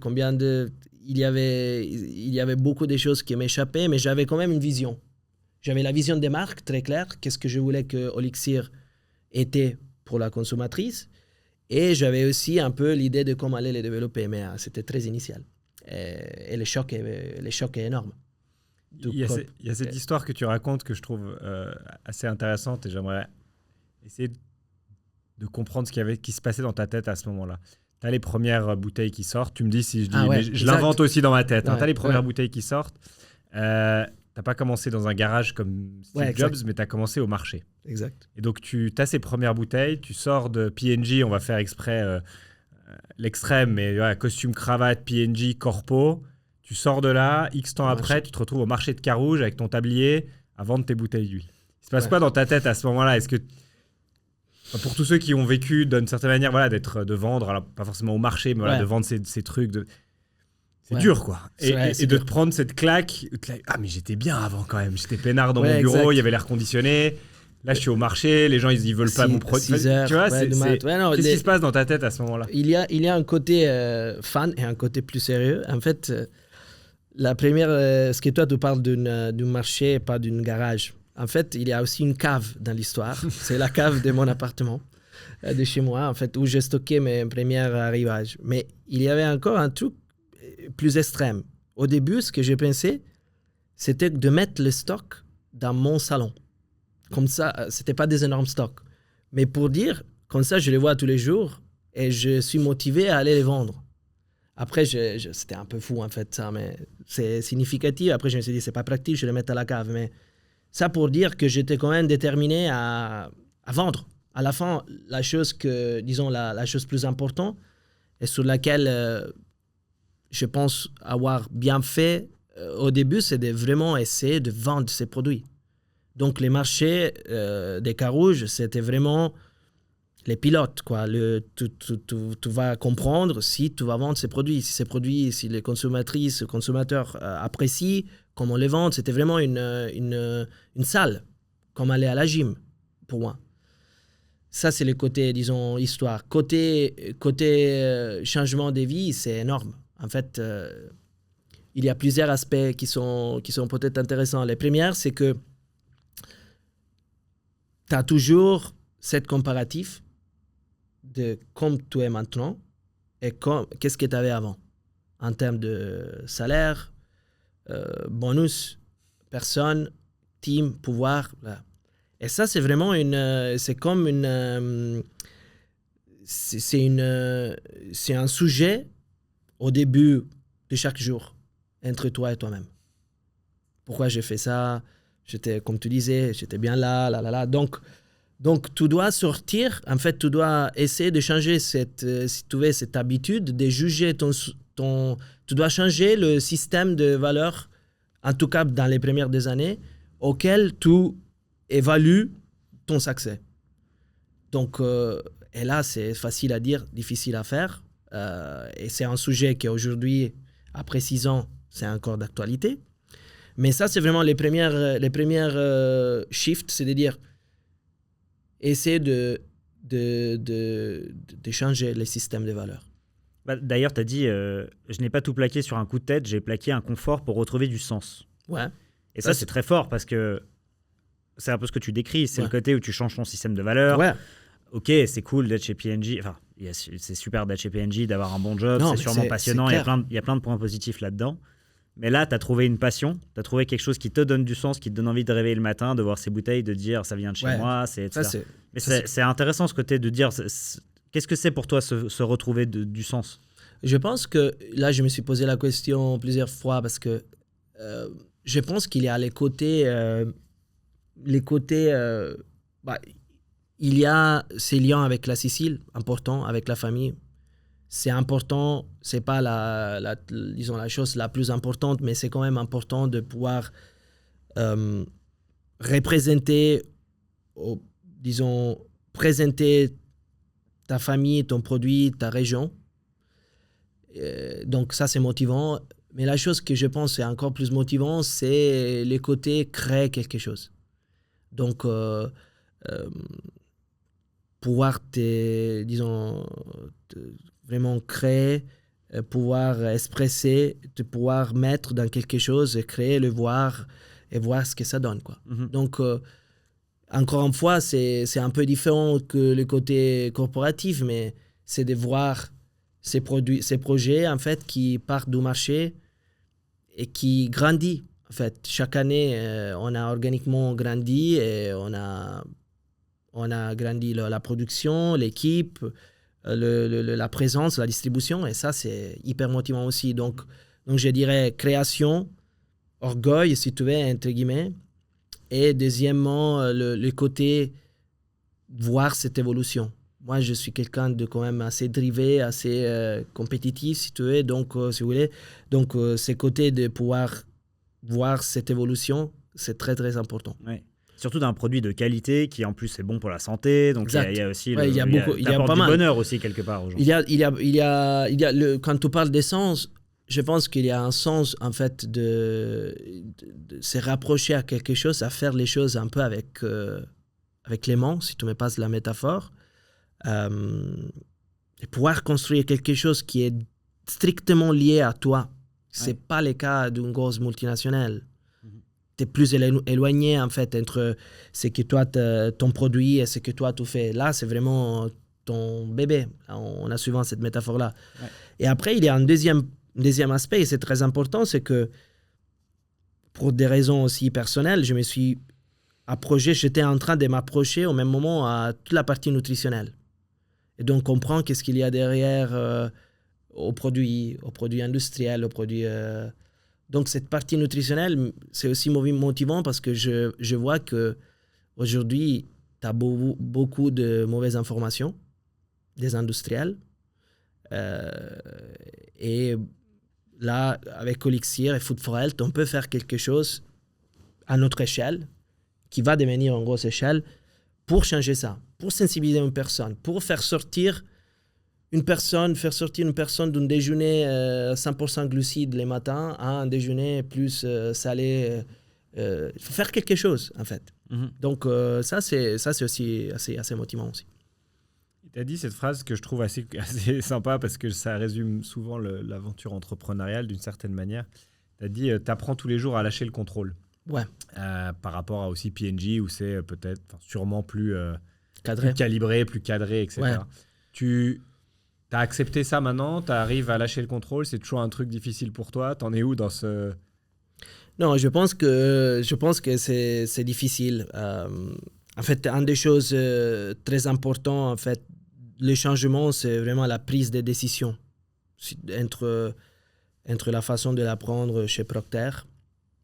il y avait beaucoup de choses qui m'échappaient, mais j'avais quand même une vision. J'avais la vision des marques très claire, qu'est-ce que je voulais que Olixir était pour la consommatrice, et j'avais aussi un peu l'idée de comment aller les développer, mais c'était très initial. Et le choc est énorme. Il y a cette histoire que tu racontes que je trouve assez intéressante, et j'aimerais essayer de comprendre ce qui se passait dans ta tête à ce moment-là. Tu as les premières bouteilles qui sortent. Tu me dis si je dis, mais je l'invente aussi dans ma tête. Tu as les premières bouteilles qui sortent. Tu n'as pas commencé dans un garage comme Steve Jobs, mais tu as commencé au marché. Exact. Et donc, tu as ces premières bouteilles. Tu sors de P&G, on va faire exprès l'extrême, mais costume, cravate, P&G, corpo. Tu sors de là, X temps après, tu te retrouves au marché de Carouge avec ton tablier à vendre tes bouteilles d'huile. Il se passe quoi dans ta tête à ce moment-là? Est-ce que pour tous ceux qui ont vécu d'une certaine manière, de vendre, alors pas forcément au marché, mais de vendre ces trucs, c'est dur, quoi. Et de te prendre cette claque, ah mais j'étais bien avant quand même, j'étais peinard dans mon bureau, il y avait l'air conditionné. Là, je suis au marché, les gens ils veulent pas mon produit. Tu vois, qu'est-ce qui se passe dans ta tête à ce moment-là? Il y a un côté fan et un côté plus sérieux. En fait, la première, ce que toi tu parles d'un marché, pas d'une garage. En fait, il y a aussi une cave dans l'histoire. C'est la cave de mon appartement, de chez moi, en fait, où j'ai stocké mes premiers arrivages. Mais il y avait encore un truc plus extrême. Au début, ce que j'ai pensé, c'était de mettre le stock dans mon salon. Comme ça, c'était pas des énormes stocks. Mais pour dire, comme ça, je les vois tous les jours et je suis motivé à aller les vendre. Après, c'était un peu fou, en fait, ça, mais c'est significatif. Après, je me suis dit, c'est pas pratique, je vais les mettre à la cave. Mais Ça pour dire que j'étais quand même déterminé à vendre. À la fin, la chose la chose plus importante et sur laquelle je pense avoir bien fait au début, c'est de vraiment essayer de vendre ces produits. Donc les marchés des Carouges, c'était vraiment les pilotes, quoi. Tu vas comprendre si tu vas vendre ces produits. Si ces produits, si les consommateurs apprécient comment on les vend, c'était vraiment une salle, comme aller à la gym, pour moi. Ça, c'est le côté, disons, histoire. Côté changement de vie, c'est énorme. En fait, il y a plusieurs aspects qui sont peut-être intéressants. Les premières, c'est que tu as toujours cette comparatif de comme tu es maintenant et qu'est-ce que tu avais avant en termes de salaire, bonus, personne, team, pouvoir. Là. Et ça, c'est vraiment c'est un sujet au début de chaque jour entre toi et toi-même. Pourquoi j'ai fait ça? Comme tu disais, j'étais bien là. Donc, tu dois sortir, en fait, tu dois essayer de changer cette habitude de juger tu dois changer le système de valeurs, en tout cas dans les premières des années, auquel tu évalues ton succès. Donc, et là, c'est facile à dire, difficile à faire. Et c'est un sujet qui aujourd'hui, après 6 ans, c'est encore d'actualité. Mais ça, c'est vraiment les premières shifts, c'est de dire, essayer de changer les systèmes de valeurs. D'ailleurs, tu as dit, je n'ai pas tout plaqué sur un coup de tête, j'ai plaqué un confort pour retrouver du sens. Ouais. Et ça, c'est très fort parce que c'est un peu ce que tu décris, c'est le côté où tu changes ton système de valeurs. Ouais. Ok, c'est cool d'être chez P&G, enfin, c'est super d'être chez P&G, d'avoir un bon job, c'est sûrement passionnant, il y a plein de points positifs là-dedans. Mais là, tu as trouvé une passion, tu as trouvé quelque chose qui te donne du sens, qui te donne envie de réveiller le matin, de voir ces bouteilles, de dire ça vient de chez moi, etc. Mais c'est intéressant ce côté de dire, qu'est-ce que c'est pour toi se retrouver du sens? Je pense que, là, je me suis posé la question plusieurs fois parce que je pense qu'il y a les côtés il y a ces liens avec la Sicile, important, avec la famille. C'est important, c'est pas disons la chose la plus importante, mais c'est quand même important de pouvoir représenter, présenter ta famille, ton produit, ta région. Donc ça, c'est motivant. Mais la chose que je pense est encore plus motivant, c'est les côtés créer quelque chose. Donc, pouvoir vraiment créer, pouvoir expresser, de pouvoir mettre dans quelque chose et créer, le voir et voir ce que ça donne, quoi. Mm-hmm. Donc, encore une fois, c'est un peu différent que le côté corporatif, mais c'est de voir ces projets, en fait, qui partent du marché et qui grandissent. En fait, chaque année, on a organiquement grandi et on a grandi la production, l'équipe, la présence, la distribution, et ça, c'est hyper motivant aussi. Donc je dirais création, orgueil, si tu veux, entre guillemets, et deuxièmement, le côté voir cette évolution. Moi, je suis quelqu'un de quand même assez drivé, assez compétitif, si tu veux, donc, si vous voulez. Donc, ces côtés de pouvoir voir cette évolution, c'est très, très important. Ouais. Surtout d'un produit de qualité qui, en plus, est bon pour la santé. Donc, il y a aussi il y a pas du mal bonheur aussi, quelque part, aux gens. Quand tu parles d'essence, je pense qu'il y a un sens, en fait, de se rapprocher à quelque chose, à faire les choses un peu avec les mains, si tu me passes la métaphore. Et pouvoir construire quelque chose qui est strictement lié à toi. C'est pas le cas d'une grosse multinationale. Tu es plus éloigné, en fait, entre ce que toi, ton produit et ce que toi, tu fais. Là, c'est vraiment ton bébé. On a souvent cette métaphore-là. Ouais. Et après, il y a un deuxième aspect, et c'est très important, c'est que pour des raisons aussi personnelles, j'étais en train de m'approcher au même moment à toute la partie nutritionnelle. Et donc, comprendre qu'est-ce qu'il y a derrière aux produits industriels, aux produits Donc, cette partie nutritionnelle, c'est aussi motivant parce que je vois qu'aujourd'hui, tu as beaucoup de mauvaises informations des industriels. Et là, avec Olixir et Food for Health, on peut faire quelque chose à notre échelle, qui va devenir une grosse échelle, pour changer ça, pour sensibiliser une personne, pour faire sortir une personne d'un déjeuner 100% glucides les matins à un déjeuner plus salé. Il faut faire quelque chose, en fait. Donc, ça, c'est aussi assez motivant aussi. Tu as dit cette phrase que je trouve assez sympa parce que ça résume souvent l'aventure entrepreneuriale d'une certaine manière. Tu as dit « t'apprends tous les jours à lâcher le contrôle ». Ouais. Par rapport à aussi P&G où c'est peut-être sûrement plus Cadré. plus calibré, plus cadré, etc. Ouais. Tu as accepté ça maintenant, tu arrives à lâcher le contrôle, c'est toujours un truc difficile pour toi. T'en es où dans ce... Non, je pense que c'est difficile. En fait, une des choses très importantes, en fait, le changement, c'est vraiment la prise de décision entre la façon de la prendre chez Procter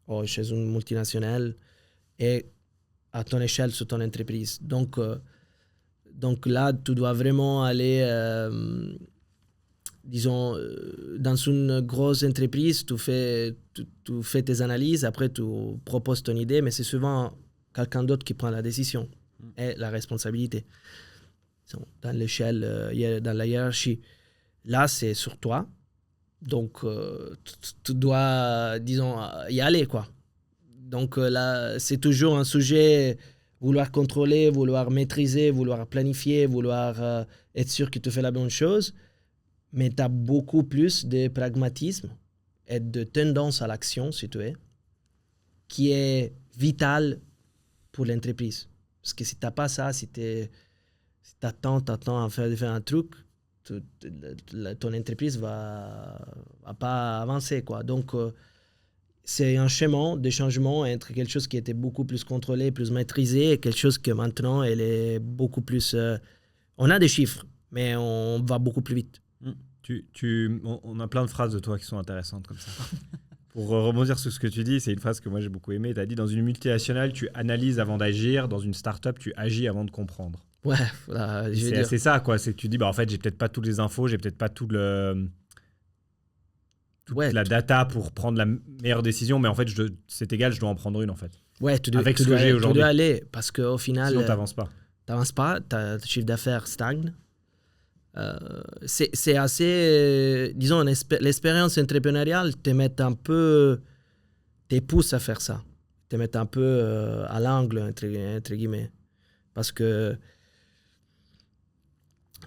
ou chez une multinationale et à ton échelle sur ton entreprise. Donc là, tu dois vraiment aller, disons, dans une grosse entreprise, tu fais tes analyses, après tu proposes ton idée, mais c'est souvent quelqu'un d'autre qui prend la décision et la responsabilité. Dans l'échelle, dans la hiérarchie. Là, c'est sur toi. Donc, tu dois, disons, y aller, quoi. Donc là, c'est toujours un sujet, vouloir contrôler, vouloir maîtriser, vouloir planifier, vouloir être sûr que tu fais la bonne chose. Mais tu as beaucoup plus de pragmatisme et de tendance à l'action, si tu veux, qui est vital pour l'entreprise. Parce que si tu n'as pas ça, si tu attends à faire un truc, ton entreprise va pas avancer, quoi. Donc, c'est un chemin de changement entre quelque chose qui était beaucoup plus contrôlé, plus maîtrisé, et quelque chose que maintenant, elle est beaucoup plus... on a des chiffres, mais on va beaucoup plus vite. On a plein de phrases de toi qui sont intéressantes comme ça. Pour rebondir sur ce que tu dis, c'est une phrase que moi j'ai beaucoup aimée. Tu as dit, dans une multinationale, tu analyses avant d'agir. Dans une start-up, tu agis avant de comprendre. Ouais, voilà, c'est ça, quoi. C'est que tu dis, en fait, j'ai peut-être pas toutes les infos, j'ai peut-être pas toute la data pour prendre la meilleure décision, mais en fait, c'est égal, je dois en prendre une, en fait. Ouais, tu dois aller, parce qu'au final... Sinon, t'avances pas. T'avances pas, ton chiffre d'affaires stagne. C'est assez... disons, l'expérience entrepreneuriale te pousse à faire ça. Te met un peu à l'angle, entre guillemets. Parce que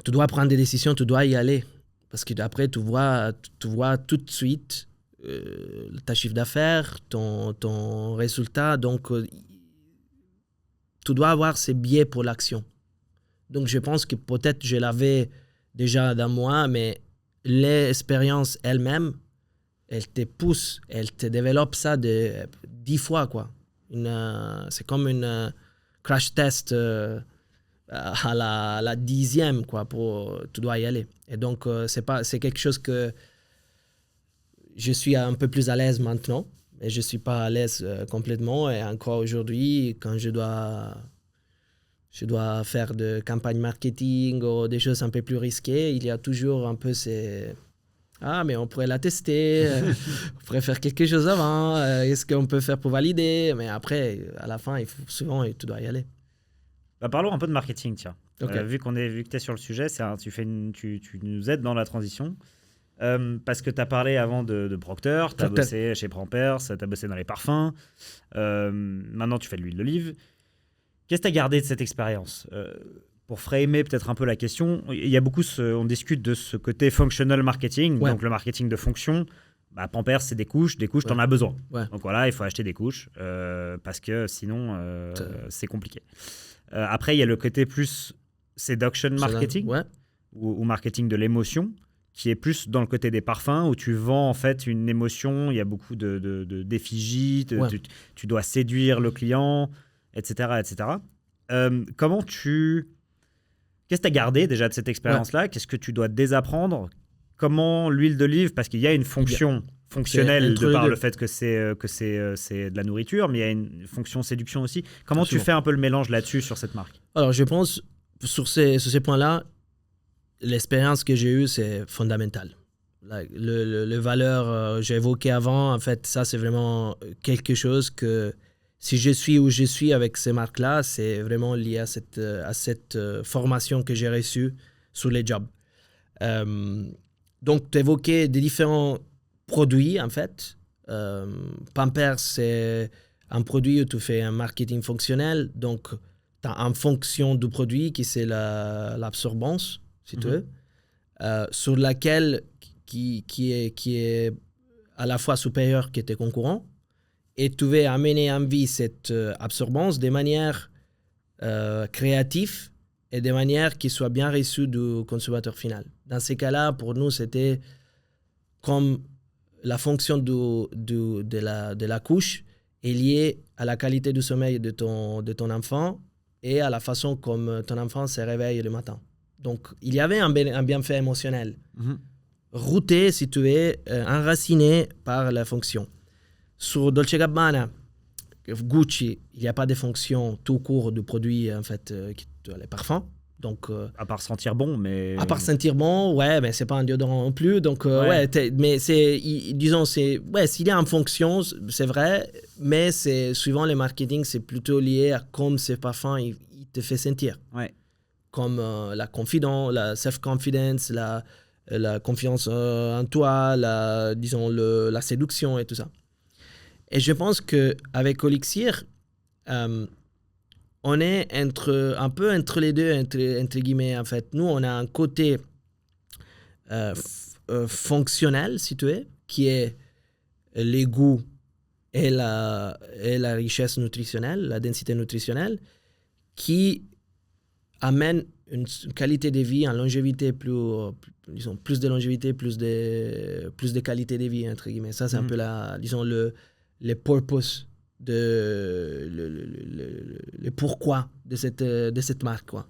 tu dois prendre des décisions, tu dois y aller. Parce qu'après, tu vois tout de suite ta chiffre d'affaires, ton résultat. Donc, tu dois avoir ces biais pour l'action. Donc, je pense que peut-être je l'avais déjà dans moi, mais l'expérience elle-même, elle te pousse, elle te développe ça de 10 fois, quoi. C'est comme une crash test à la 10e, quoi, tu dois y aller. Et donc, c'est quelque chose que je suis un peu plus à l'aise maintenant, mais je ne suis pas à l'aise complètement. Et encore aujourd'hui, quand je dois faire de campagnes marketing ou des choses un peu plus risquées, il y a toujours un peu ces... Ah, mais on pourrait la tester, on pourrait faire quelque chose avant, est-ce qu'on peut faire pour valider? Mais après, à la fin, souvent, tu dois y aller. Parlons un peu de marketing, tiens. Okay. Vu que tu es sur le sujet, tu nous aides dans la transition. Parce que tu as parlé avant de Procter, tu as bossé chez Pampers, tu as bossé dans les parfums. Maintenant, tu fais de l'huile d'olive. Qu'est-ce que tu as gardé de cette expérience? Pour framer peut-être un peu la question, il y a beaucoup, on discute de ce côté functional marketing, donc le marketing de fonction. Pampers, c'est des couches, tu en as besoin. Ouais. Donc voilà, il faut acheter des couches parce que sinon, c'est compliqué. Après, il y a le côté plus seduction marketing ou marketing de l'émotion, qui est plus dans le côté des parfums, où tu vends en fait une émotion, il y a beaucoup d'effigies, tu dois séduire le client, etc. etc. Qu'est-ce que tu as gardé déjà de cette expérience-là? Qu'est-ce que tu dois désapprendre? Comment l'huile d'olive, parce qu'il y a une fonction fonctionnelle entre de les par deux. le fait que c'est de la nourriture, mais il y a une fonction séduction aussi. Comment tu Absolument. fais un peu le mélange là-dessus sur cette marque? Alors, je pense, sur ces points-là, l'expérience que j'ai eue, c'est fondamental. Le valeur j'ai évoqué avant, en fait, ça, c'est vraiment quelque chose que si je suis où je suis avec ces marques-là, c'est vraiment lié à cette formation que j'ai reçue sur les jobs. Donc, tu évoquais des différents produits, en fait. Pampers, c'est un produit où tu fais un marketing fonctionnel. Donc, tu as en fonction du produit qui c'est l'absorbance, si tu veux, sur laquelle qui est à la fois supérieur que tes concurrents. Et tu veux amener en vie cette absorbance de manière créative et de manière qui soit bien reçue du consommateur final. Dans ces cas-là, pour nous, c'était comme la fonction de la couche est liée à la qualité du sommeil de ton enfant et à la façon comme ton enfant se réveille le matin. Donc, il y avait un bienfait émotionnel, routé, si tu veux, enraciné par la fonction. Sur Dolce & Gabbana, Gucci, il n'y a pas de fonction tout court du produit, en fait, les parfums. Donc, À part sentir bon, mais... à part sentir bon, ouais, mais c'est pas un déodorant non plus. Donc, mais disons, s'il y a une fonction, c'est vrai, mais suivant le marketing, c'est plutôt lié à comme ce parfum, il te fait sentir. Ouais. Comme la confidence, la self-confidence, la confiance en toi, disons, la séduction et tout ça. Et je pense qu'avec Olixir, on est un peu entre les deux, entre guillemets, en fait. Nous, on a un côté fonctionnel, si tu veux, qui est les goûts et la richesse nutritionnelle, la densité nutritionnelle, qui amène une qualité de vie, une longévité disons, plus de longévité, plus de qualité de vie, entre guillemets. Ça, c'est un peu le purpose, le pourquoi de cette marque, quoi.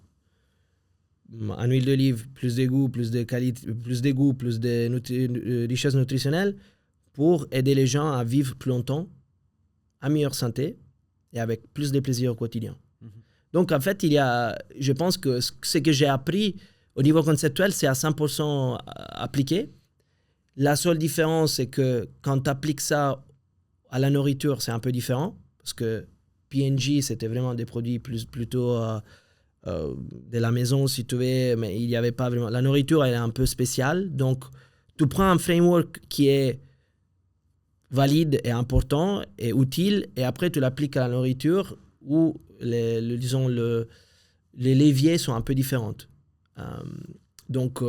En huile d'olive, plus de goût, plus de qualité, plus de goût, plus de richesse nutritionnelle pour aider les gens à vivre plus longtemps, en meilleure santé et avec plus de plaisir au quotidien. Donc, en fait, je pense que ce que j'ai appris au niveau conceptuel, c'est à 100% appliqué. La seule différence, c'est que quand tu appliques ça à la nourriture, c'est un peu différent. Parce que P&G, c'était vraiment des produits plutôt de la maison, si tu veux. Mais il n'y avait pas vraiment... La nourriture, elle est un peu spéciale. Donc, tu prends un framework qui est valide et important et utile. Et après, tu l'appliques à la nourriture où les leviers sont un peu différents. Donc,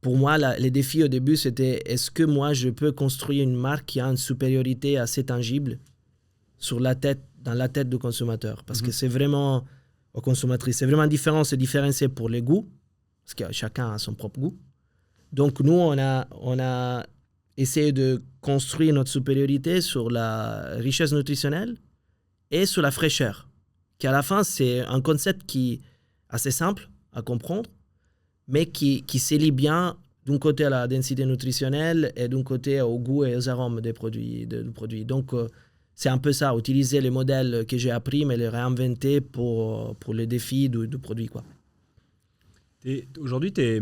pour moi, les défis au début, c'était est-ce que moi, je peux construire une marque qui a une supériorité assez tangible dans la tête du consommateur? Parce que c'est vraiment, aux consommatrices, c'est vraiment différent, c'est différencié pour les goûts, parce que chacun a son propre goût. Donc, nous, on a essayé de construire notre supériorité sur la richesse nutritionnelle et sur la fraîcheur, qui à la fin, c'est un concept qui est assez simple à comprendre, mais qui se lie bien d'un côté à la densité nutritionnelle et d'un côté au goût et aux arômes des produits. Donc, c'est un peu ça, utiliser les modèles que j'ai appris, mais les réinventer pour les défis du produit, quoi. Aujourd'hui, tes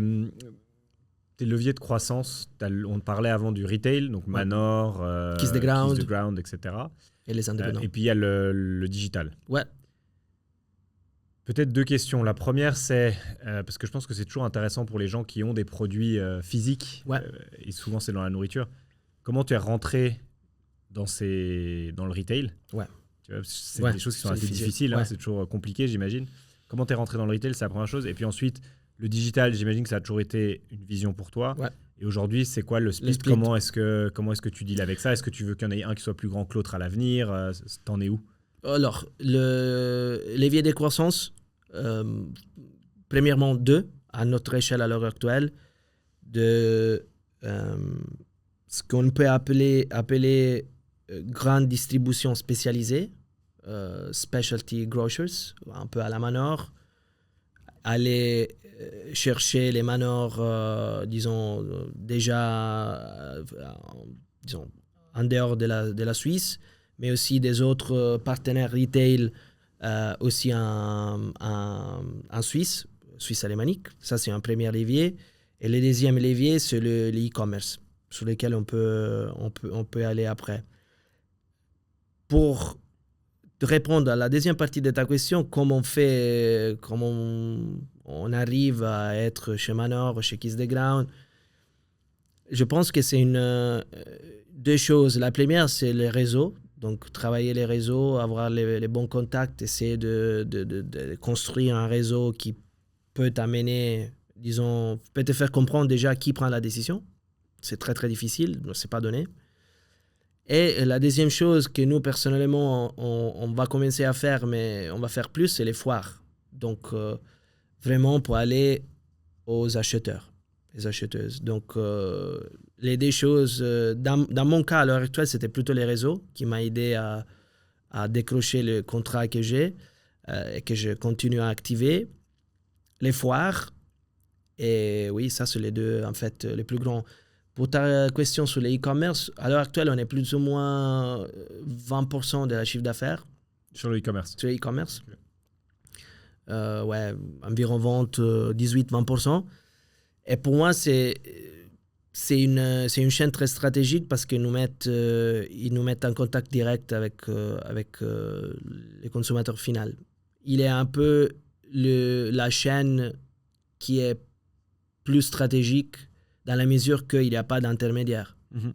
leviers de croissance, on parlait avant du retail, donc Manor, Kiss the Ground, etc. Et les indépendants. Et puis il y a le digital. Ouais. Peut-être deux questions. La première, c'est, parce que je pense que c'est toujours intéressant pour les gens qui ont des produits physiques, et souvent c'est dans la nourriture. Comment tu es rentré dans le retail? Ouais. Tu vois, c'est des choses qui sont assez difficiles, hein, c'est toujours compliqué, j'imagine. Comment tu es rentré dans le retail, c'est la première chose. Et puis ensuite, le digital, j'imagine que ça a toujours été une vision pour toi. Ouais. Et aujourd'hui, c'est quoi le split? Comment est-ce que tu deals avec ça? Est-ce que tu veux qu'il y en ait un qui soit plus grand que l'autre à l'avenir? T'en es où? Alors, le levier de croissance, premièrement, deux, à notre échelle à l'heure actuelle, de ce qu'on peut appeler grande distribution spécialisée, specialty grocers, un peu à la Manor, aller chercher les Manor, disons, déjà disons, en dehors de la Suisse, mais aussi des autres partenaires retail aussi en Suisse alémanique. Ça, c'est un premier levier. Et le deuxième levier, c'est le e-commerce, sur lequel on peut aller après. Pour répondre à la deuxième partie de ta question, comment on arrive à être chez Manor, chez Kiss the Ground, je pense que c'est deux choses. La première, c'est les réseaux. Donc, travailler les réseaux, avoir les bons contacts, essayer de construire un réseau qui peut t'amener, disons, peut te faire comprendre déjà qui prend la décision. C'est très, très difficile, ce n'est pas donné. Et la deuxième chose que nous, personnellement, on va commencer à faire, mais on va faire plus, c'est les foires. Donc, vraiment pour aller aux acheteurs, les acheteuses. Donc, les deux choses, dans mon cas, à l'heure actuelle, c'était plutôt les réseaux qui m'ont aidé à décrocher le contrat que j'ai et que je continue à activer. Les foires, et oui, ça, c'est les deux, en fait, les plus grands. Pour ta question sur les e-commerce, à l'heure actuelle, on est plus ou moins 20% de la chiffre d'affaires. Sur le e-commerce. Sur le e-commerce. Okay. Ouais, environ vente 18-20%. Et pour moi, c'est une chaîne très stratégique parce qu'ils nous mettent en contact direct avec les consommateurs finaux. Il est un peu la chaîne qui est plus stratégique dans la mesure qu'il n'y a pas d'intermédiaire. Mm-hmm.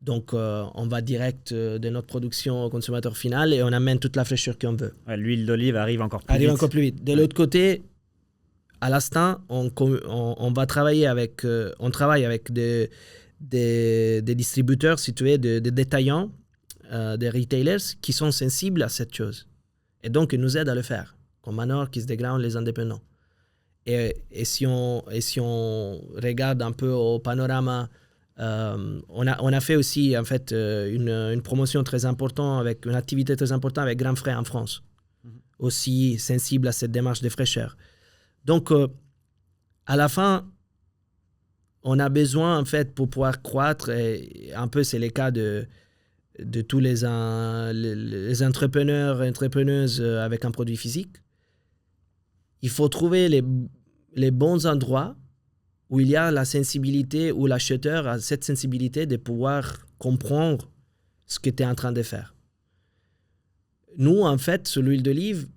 Donc, on va direct de notre production au consommateur final et on amène toute la fraîcheur qu'on veut. Ouais, l'huile d'olive arrive encore plus vite. De l'autre côté, à l'instant, on travaille avec des distributeurs situés, des détaillants, des retailers qui sont sensibles à cette chose. Et donc, ils nous aident à le faire, comme Manor, Kiss the Ground, les indépendants. Et si on regarde un peu au panorama, on a fait aussi en fait, une promotion très importante, avec une activité très importante avec Grand Frais en France, aussi sensible à cette démarche de fraîcheur. Donc, à la fin, on a besoin, en fait, pour pouvoir croître, et un peu c'est le cas de tous les entrepreneurs et entrepreneuses avec un produit physique. Il faut trouver les bons endroits où il y a la sensibilité, où l'acheteur a cette sensibilité de pouvoir comprendre ce que tu es en train de faire. Nous, en fait, sur l'huile d'olive,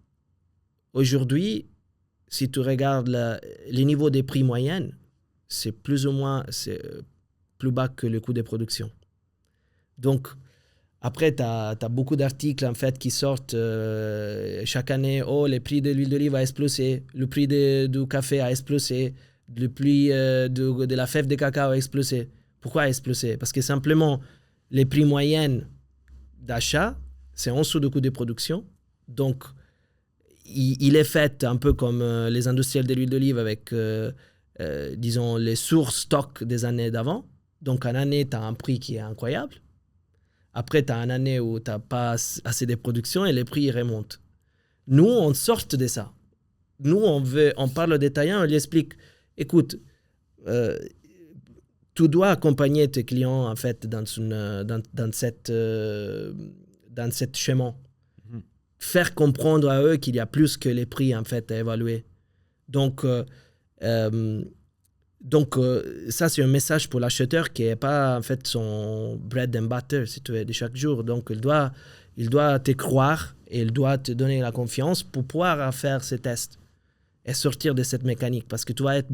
aujourd'hui, si tu regardes les niveaux des prix moyens, c'est plus ou moins plus bas que le coût de production. Donc, après, tu as beaucoup d'articles en fait, qui sortent chaque année. Oh, le prix de l'huile d'olive a explosé, le prix du café a explosé, le prix de la fève de cacao a explosé. Pourquoi a explosé? Parce que simplement, les prix moyens d'achat, c'est en dessous du coût de production. Donc, il est fait un peu comme les industriels de l'huile d'olive avec, disons, les sources stock des années d'avant. Donc, en année, tu as un prix qui est incroyable. Après, tu as une année où tu n'as pas assez de production et les prix remontent. Nous, on sort de ça. Nous, on parle aux détaillants, on lui explique, écoute, tu dois accompagner tes clients en fait, dans cette chemin. Faire comprendre à eux qu'il y a plus que les prix en fait, à évaluer. Donc, ça, c'est un message pour l'acheteur qui n'est pas en fait son bread and butter, si tu veux, de chaque jour. Donc, il doit te croire et il doit te donner la confiance pour pouvoir faire ces tests et sortir de cette mécanique. Parce que tu vas être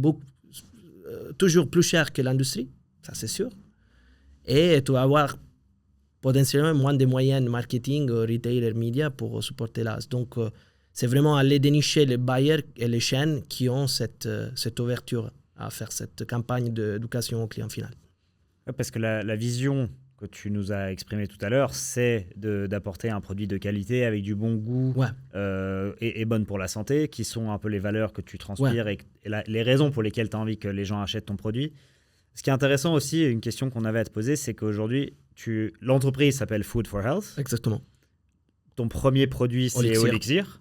toujours plus cher que l'industrie, ça c'est sûr. Et tu vas avoir potentiellement moins de moyens marketing, retailer, media pour supporter l'AS. Donc, c'est vraiment aller dénicher les buyers et les chaînes qui ont cette ouverture à faire cette campagne d'éducation au client final. Parce que la vision que tu nous as exprimée tout à l'heure, c'est d'apporter un produit de qualité avec du bon goût et bonne pour la santé, qui sont un peu les valeurs que tu transpires et les raisons pour lesquelles tu as envie que les gens achètent ton produit. Ce qui est intéressant aussi, une question qu'on avait à te poser, c'est qu'aujourd'hui, l'entreprise s'appelle Food for Health. Exactement. Ton premier produit, c'est Olixir.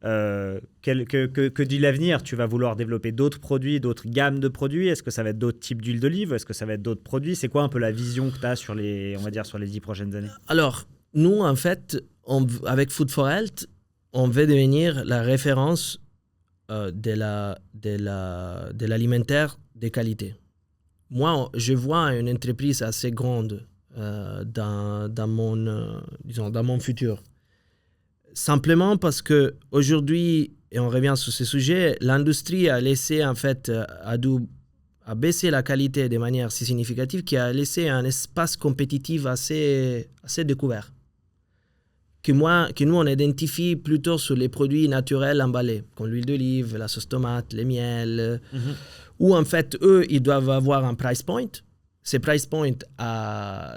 Que dit l'avenir? Tu vas vouloir développer d'autres produits, d'autres gammes de produits? Est-ce que ça va être d'autres types d'huile d'olive? Est-ce que ça va être d'autres produits? C'est quoi un peu la vision que tu as sur les 10 prochaines années? Alors, nous, en fait, avec Food for Health, on veut devenir la référence de l'alimentaire de qualité. Moi, je vois une entreprise assez grande dans mon futur. Simplement parce qu'aujourd'hui, et on revient sur ce sujet, l'industrie a laissé, en fait, a baissé la qualité de manière si significative, qui a laissé un espace compétitif assez découvert. Que nous, on identifie plutôt sur les produits naturels emballés, comme l'huile d'olive, la sauce tomate, les miels, où en fait, eux, ils doivent avoir un price point. Ces price points,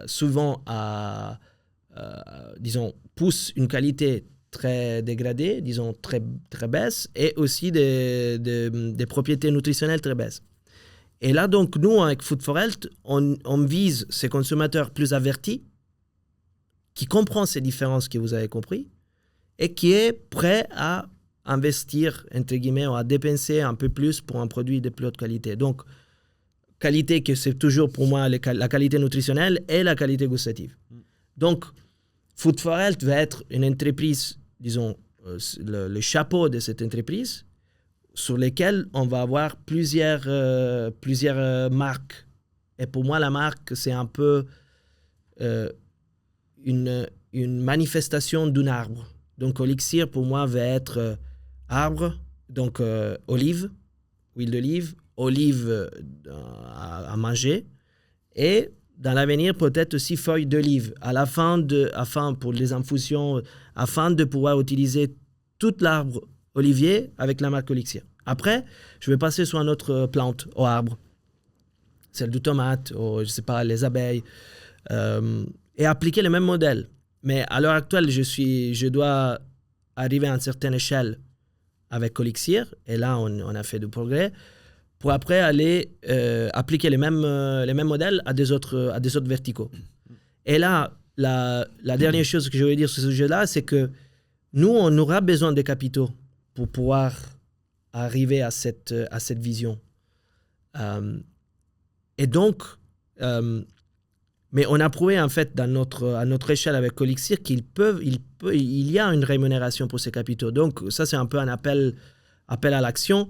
souvent, poussent une qualité très dégradée, disons très, très baisse, et aussi des propriétés nutritionnelles très basses. Et là, donc, nous, avec Food for Health, on vise ces consommateurs plus avertis, qui comprend ces différences que vous avez compris, et qui est prêt à investir, entre guillemets, ou à dépenser un peu plus pour un produit de plus haute qualité. Donc, qualité que c'est toujours pour moi la qualité nutritionnelle et la qualité gustative. Donc, Food for Health va être une entreprise, disons, le chapeau de cette entreprise, sur lesquelles on va avoir plusieurs marques. Et pour moi, la marque, c'est un peu une manifestation d'un arbre. Donc, Olixir, pour moi, va être arbre, donc olive, huile d'olive, olive à manger, et dans l'avenir, peut-être aussi feuilles d'olive, afin pour les infusions, afin de pouvoir utiliser tout l'arbre olivier avec la marque Olixir. Après, je vais passer sur une autre plante, au arbre, celle du tomate, ou je sais pas, les abeilles, et appliquer le même modèle. Mais à l'heure actuelle, je dois arriver à une certaine échelle avec Olixir, et là, on a fait du progrès, pour après aller appliquer les mêmes modèles à des autres verticaux. Et là, la dernière chose que je veux dire sur ce sujet-là, c'est que nous, on aura besoin des capitaux pour pouvoir arriver à cette vision. Et donc, mais on a prouvé en fait à notre échelle avec Olixir qu'il y a une rémunération pour ces capitaux. Donc ça, c'est un peu un appel à l'action.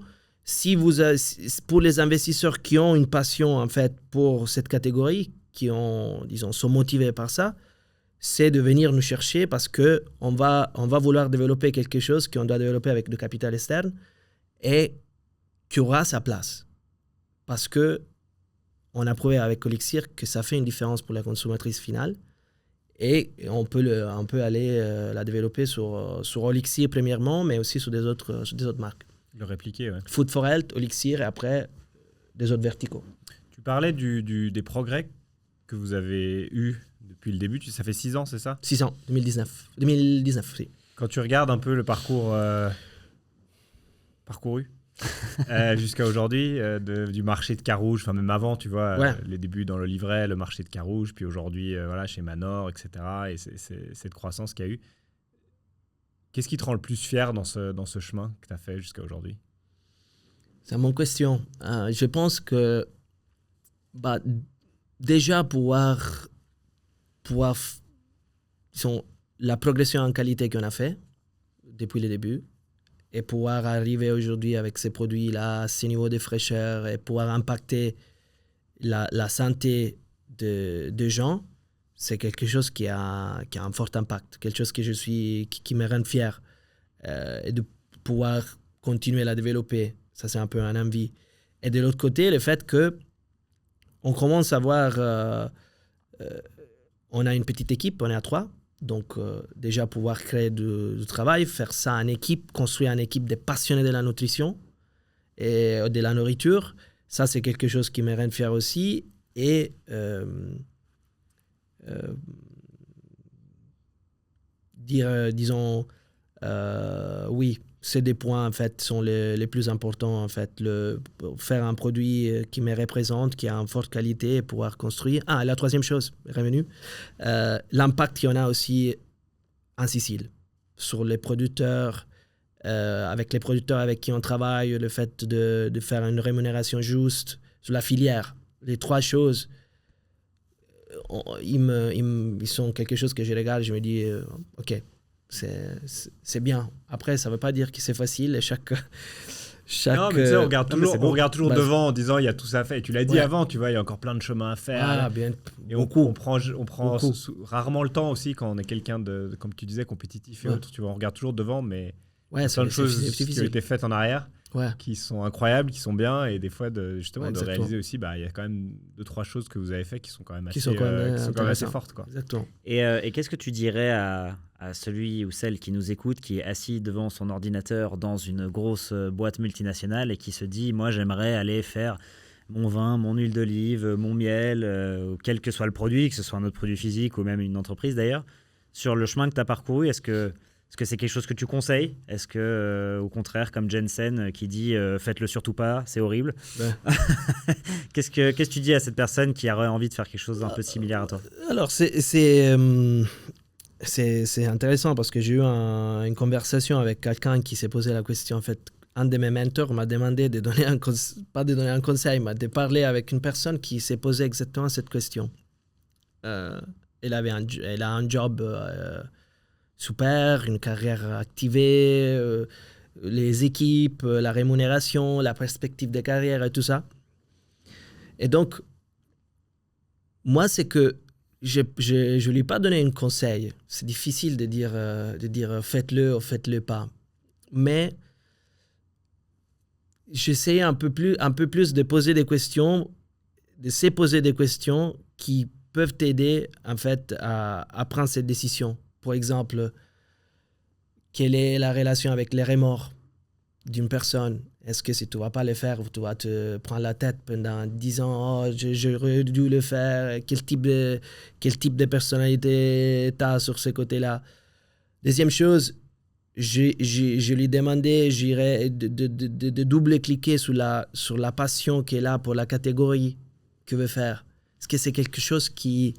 Pour les investisseurs qui ont une passion en fait pour cette catégorie, qui sont motivés par ça, c'est de venir nous chercher parce que on va vouloir développer quelque chose qu'on doit développer avec du capital externe et qui aura sa place. Parce que on a prouvé avec Olixir que ça fait une différence pour la consommatrice finale et on peut aller la développer sur Olixir premièrement, mais aussi sur des autres marques. Le répliquer, ouais. Food for Health, Olixir et après des autres verticaux. Tu parlais des progrès que vous avez eus depuis le début. Ça fait 6 ans, c'est ça? 6 ans, 2019, oui. Quand tu regardes un peu le parcours parcouru jusqu'à aujourd'hui, du marché de Carouge, enfin même avant, tu vois, ouais. Les débuts dans le livret, le marché de Carouge, puis aujourd'hui chez Manor, etc. Et cette croissance qu'il y a eu. Qu'est-ce qui te rend le plus fier dans ce chemin que tu as fait jusqu'à aujourd'hui? C'est une bonne question. Je pense que déjà pouvoir la progression en qualité qu'on a fait depuis le début et pouvoir arriver aujourd'hui avec ces produits-là, ces niveaux de fraîcheur et pouvoir impacter la santé de gens, c'est quelque chose qui a un fort impact, quelque chose qui me rend fier. Et de pouvoir continuer à la développer, ça c'est un peu un envie. Et de l'autre côté, le fait qu'on commence à voir, on a une petite équipe, on est à 3, donc déjà pouvoir créer du travail, faire ça en équipe, construire une équipe de passionnés de la nutrition et de la nourriture, ça c'est quelque chose qui me rend fier aussi. Et disons, oui, ces des points en fait sont les plus importants en fait. Faire un produit qui me représente, qui a une forte qualité et pouvoir construire. La troisième chose, revenu, l'impact qu'il y en a aussi en Sicile sur les producteurs, avec les producteurs avec qui on travaille, le fait de faire une rémunération juste sur la filière. Les 3 choses, ils sont quelque chose que je regarde, je me dis, ok, c'est bien. Après, ça ne veut pas dire que c'est facile et chaque non, mais tu sais, on regarde toujours Bah, devant en disant il y a tout ça à faire. Et tu l'as dit Ouais. avant, tu vois, il y a encore plein de chemin à faire. bien, Et beaucoup. on prend Beaucoup. rarement le temps aussi quand on est quelqu'un de, comme tu disais, compétitif et Ouais. autres. Tu vois, on regarde toujours devant, mais il y Ouais, a plein de choses c'est qui ont difficile. été faites en arrière, Ouais. qui sont incroyables, qui sont bien. Et des fois, justement, Ouais, de exactement. réaliser aussi, il y a quand même 2-3 choses que vous avez fait qui sont quand même assez, Qui sont quand même assez intéressantes. fortes. Quoi. Exactement. Et qu'est-ce que tu dirais à celui ou celle qui nous écoute, qui est assis devant son ordinateur dans une grosse boîte multinationale et qui se dit, moi j'aimerais aller faire mon vin, mon huile d'olive, mon miel, quel que soit le produit, que ce soit un autre produit physique ou même une entreprise d'ailleurs, sur le chemin que tu as parcouru, est-ce que c'est quelque chose que tu conseilles? Est-ce que, au contraire, comme Jensen qui dit faites-le surtout pas, c'est horrible. Ouais. Qu'est-ce que tu dis à cette personne qui aurait envie de faire quelque chose d'un peu similaire à toi? Alors, c'est intéressant parce que j'ai eu une conversation avec quelqu'un qui s'est posé la question. En fait, un de mes mentors m'a demandé de donner pas de donner un conseil, mais de parler avec une personne qui s'est posé exactement cette question. Elle a un job super, une carrière activée, les équipes, la rémunération, la perspective de carrière et tout ça. Et donc, moi, c'est que je ne lui ai pas donné un conseil. C'est difficile de dire faites-le ou faites-le pas. Mais j'essaie un peu plus de poser des questions, de se poser des questions qui peuvent t'aider en fait à prendre cette décision. Par exemple, quelle est la relation avec les remords d'une personne? Est-ce que si tu ne vas pas le faire, tu vas te prendre la tête pendant 10 ans, oh, j'aurais dû le faire, quel type de personnalité tu as sur ce côté-là? Deuxième chose, je lui demandais de double-cliquer sur la passion qu'elle a pour la catégorie qu'il veut faire. Est-ce que c'est quelque chose qui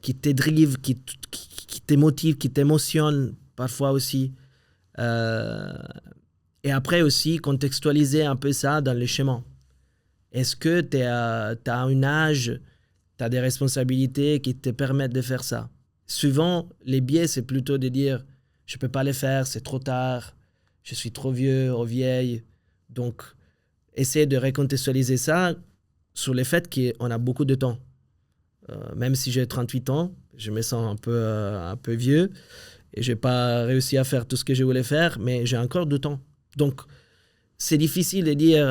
te drive, qui te motive, qui t'émotionne parfois aussi? Et après aussi, contextualiser un peu ça dans les schémas. Est-ce que tu as un âge, tu as des responsabilités qui te permettent de faire ça? Souvent, les biais, c'est plutôt de dire « je ne peux pas le faire, c'est trop tard, je suis trop vieux ou vieille ». Donc, essayer de recontextualiser ça sur le fait qu'on a beaucoup de temps. Même si j'ai 38 ans, je me sens un peu vieux et je n'ai pas réussi à faire tout ce que je voulais faire, mais j'ai encore du temps. Donc, c'est difficile de dire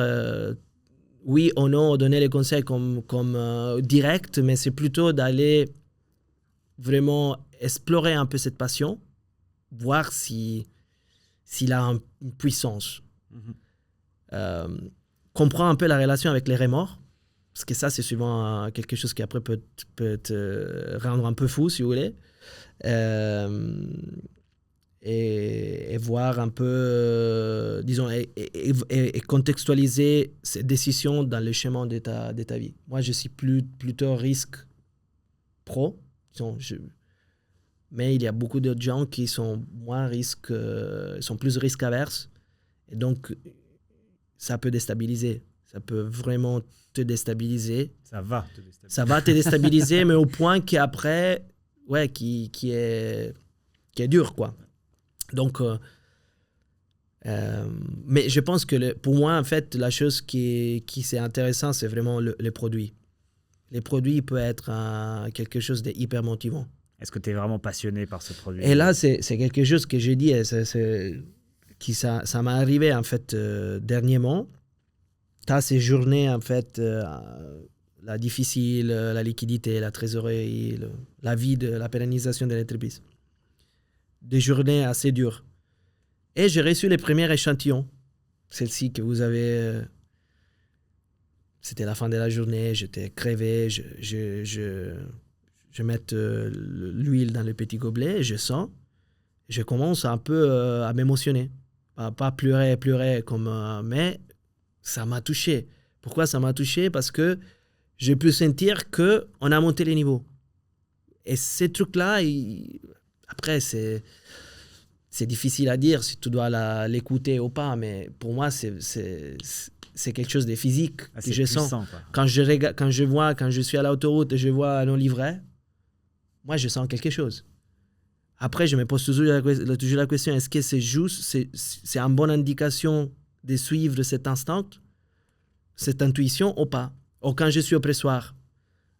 oui ou non, donner les conseils comme direct, mais c'est plutôt d'aller vraiment explorer un peu cette passion, voir s'il a une puissance. Comprendre un peu la relation avec les remords, parce que ça, c'est souvent quelque chose qui après peut te rendre un peu fou, si vous voulez. Et voir un peu, disons, et contextualiser ces décisions dans le schéma de ta vie. Moi, je suis plutôt risque pro, disons, mais il y a beaucoup d'autres gens qui sont sont plus risque averses. Et donc, ça peut déstabiliser. Ça peut vraiment te déstabiliser. Ça va te déstabiliser. Ça va te déstabiliser, mais au point qu'après, ouais, qui est dur, quoi. Donc, mais je pense que pour moi, en fait, la chose qui c'est intéressant, c'est vraiment les produits. Les produits peuvent être quelque chose de hyper motivant. Est-ce que tu es vraiment passionné par ce produit? Et là, c'est quelque chose que j'ai dit, et ça m'est arrivé, en fait, dernièrement. Tu as ces journées, en fait, la difficile, la liquidité, la trésorerie, la vie, la pérennisation de l'entreprise. Des journées assez dures. Et j'ai reçu les premiers échantillons. Celle-ci que vous avez... c'était la fin de la journée, j'étais crevé, je mets l'huile dans le petit gobelet, je sens, je commence un peu à m'émotionner. Pas pleurer, mais ça m'a touché. Pourquoi ça m'a touché? Parce que j'ai pu sentir qu'on a monté les niveaux. Et ces trucs-là, après, c'est c'est difficile à dire si tu dois l'écouter ou pas, mais pour moi, c'est quelque chose de physique que c'est je puissant, sens. quoi. Quand je suis à l'autoroute et je vois nos livrets, moi, je sens quelque chose. Après, je me pose toujours la question, est-ce que c'est juste, c'est une bonne indication de suivre cet instinct, cette intuition ou pas? Ou quand je suis au pressoir,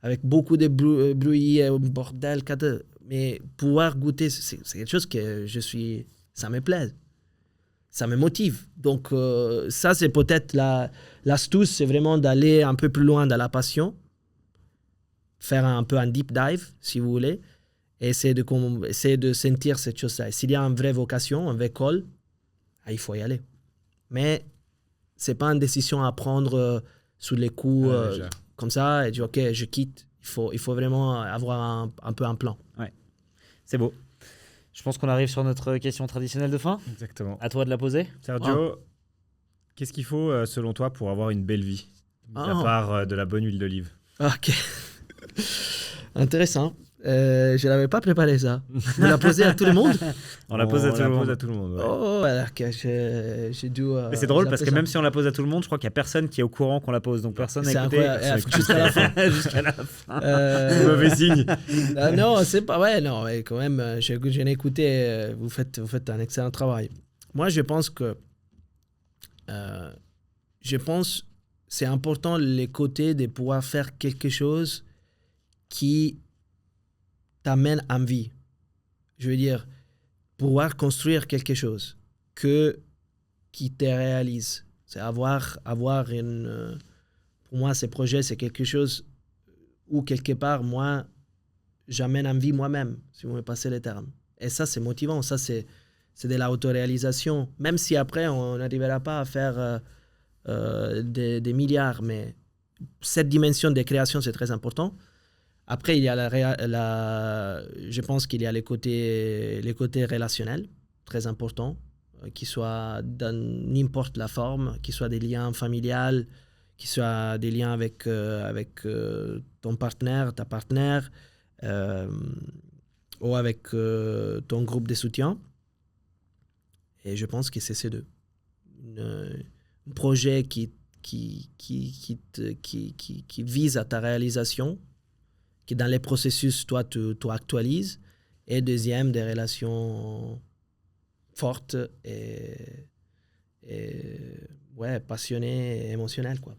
avec beaucoup de bruit, bordel, mais pouvoir goûter, c'est quelque chose que ça me plaît, ça me motive. Donc ça, c'est peut-être l'astuce, c'est vraiment d'aller un peu plus loin dans la passion, faire un peu un deep dive, si vous voulez, et essayer de sentir cette chose-là. S'il y a une vraie vocation, un vrai call, il faut y aller. Mais c'est pas une décision à prendre sous les coups comme ça et dire ok, je quitte. Il faut vraiment avoir un peu un plan. Ouais, c'est beau. Je pense qu'on arrive sur notre question traditionnelle de fin. Exactement. À toi de la poser. Sergio, qu'est-ce qu'il faut selon toi pour avoir une belle vie, à part de la bonne huile d'olive? Ok. Intéressant. Je n'avais pas préparé ça. Vous la posez à tout le monde? On la pose à tout le monde. Ouais. Oh, alors que j'ai dû... Mais c'est drôle parce que même si on la pose à tout le monde, je crois qu'il n'y a personne qui est au courant qu'on la pose. Donc personne n'a écouté. Jusqu'à la fin. Jusqu'à la fin. C'est mauvais signe. Non, c'est pas... Ouais, non, mais quand même, j'ai écouté. Vous faites un excellent travail. Moi, je pense que... c'est important les côtés de pouvoir faire quelque chose qui t'amène en vie. Je veux dire, pouvoir construire quelque chose qui te réalise. C'est avoir une... Pour moi, ces projets, c'est quelque chose où, quelque part, moi, j'amène en vie moi-même, si vous me passez les termes. Et ça, c'est motivant. Ça, c'est de l'autoréalisation. Même si après, on n'arrivera pas à faire des milliards, mais cette dimension de création, c'est très important. Après, il y a je pense qu'il y a les côtés relationnels, très importants, qui soient dans n'importe la forme, qui soient des liens familiales, qui soient des liens avec ton partenaire, ta partenaire, ou avec ton groupe de soutien. Et je pense que c'est ces deux. Un projet qui vise à ta réalisation, qui dans les processus, toi, tu actualises. Et deuxième, des relations fortes et passionnées et émotionnelles, quoi.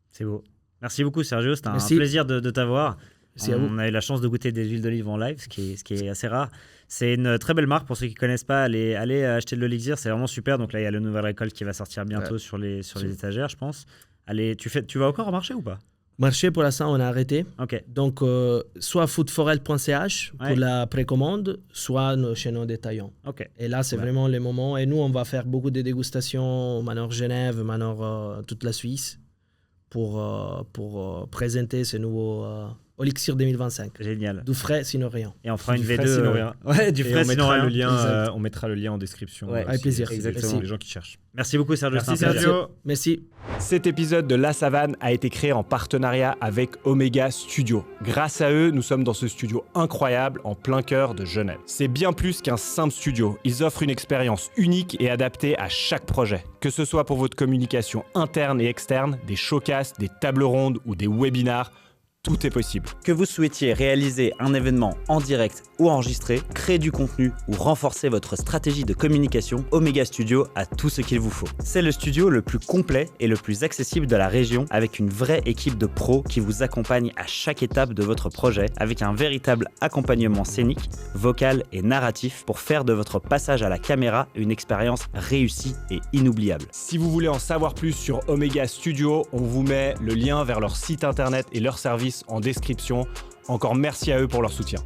C'est beau. Merci beaucoup, Sergio. C'était un Merci. plaisir de t'avoir. Merci à vous. On a eu la chance de goûter des huiles d'olive en live, ce qui est assez rare. C'est une très belle marque. Pour ceux qui ne connaissent pas, allez acheter de l'Elixir. C'est vraiment super. Donc là, il y a la nouvelle récolte qui va sortir bientôt sur les étagères, je pense. Allez, tu vas encore au marché ou pas? Marché, pour l'instant, on a arrêté. Ok. Donc, soit foodforel.ch pour la précommande, soit chez nos détaillants. Ok. Et là, c'est vraiment le moment. Et nous, on va faire beaucoup de dégustations, maintenant Genève, maintenant toute la Suisse, pour présenter ce nouveau Elixir 2025. Génial. Du frais, sinon rien. Et on fera une Du V2. frais, sinon rien. Ouais, du Et frais, on sinon mettra rien. on mettra le lien en description. Ouais, avec plaisir. Exactement. Pour les gens qui cherchent. Merci beaucoup, Sergio. Merci, c'était un plaisir. Sergio. Merci. Cet épisode de La Savane a été créé en partenariat avec Omega Studio. Grâce à eux, nous sommes dans ce studio incroyable en plein cœur de Genève. C'est bien plus qu'un simple studio. Ils offrent une expérience unique et adaptée à chaque projet. Que ce soit pour votre communication interne et externe, des showcasts, des tables rondes ou des webinars, tout est possible. Que vous souhaitiez réaliser un événement en direct ou enregistré, créer du contenu ou renforcer votre stratégie de communication, Omega Studio a tout ce qu'il vous faut. C'est le studio le plus complet et le plus accessible de la région, avec une vraie équipe de pros qui vous accompagne à chaque étape de votre projet, avec un véritable accompagnement scénique, vocal et narratif pour faire de votre passage à la caméra une expérience réussie et inoubliable. Si vous voulez en savoir plus sur Omega Studio, on vous met le lien vers leur site internet et leur service en description. Encore merci à eux pour leur soutien.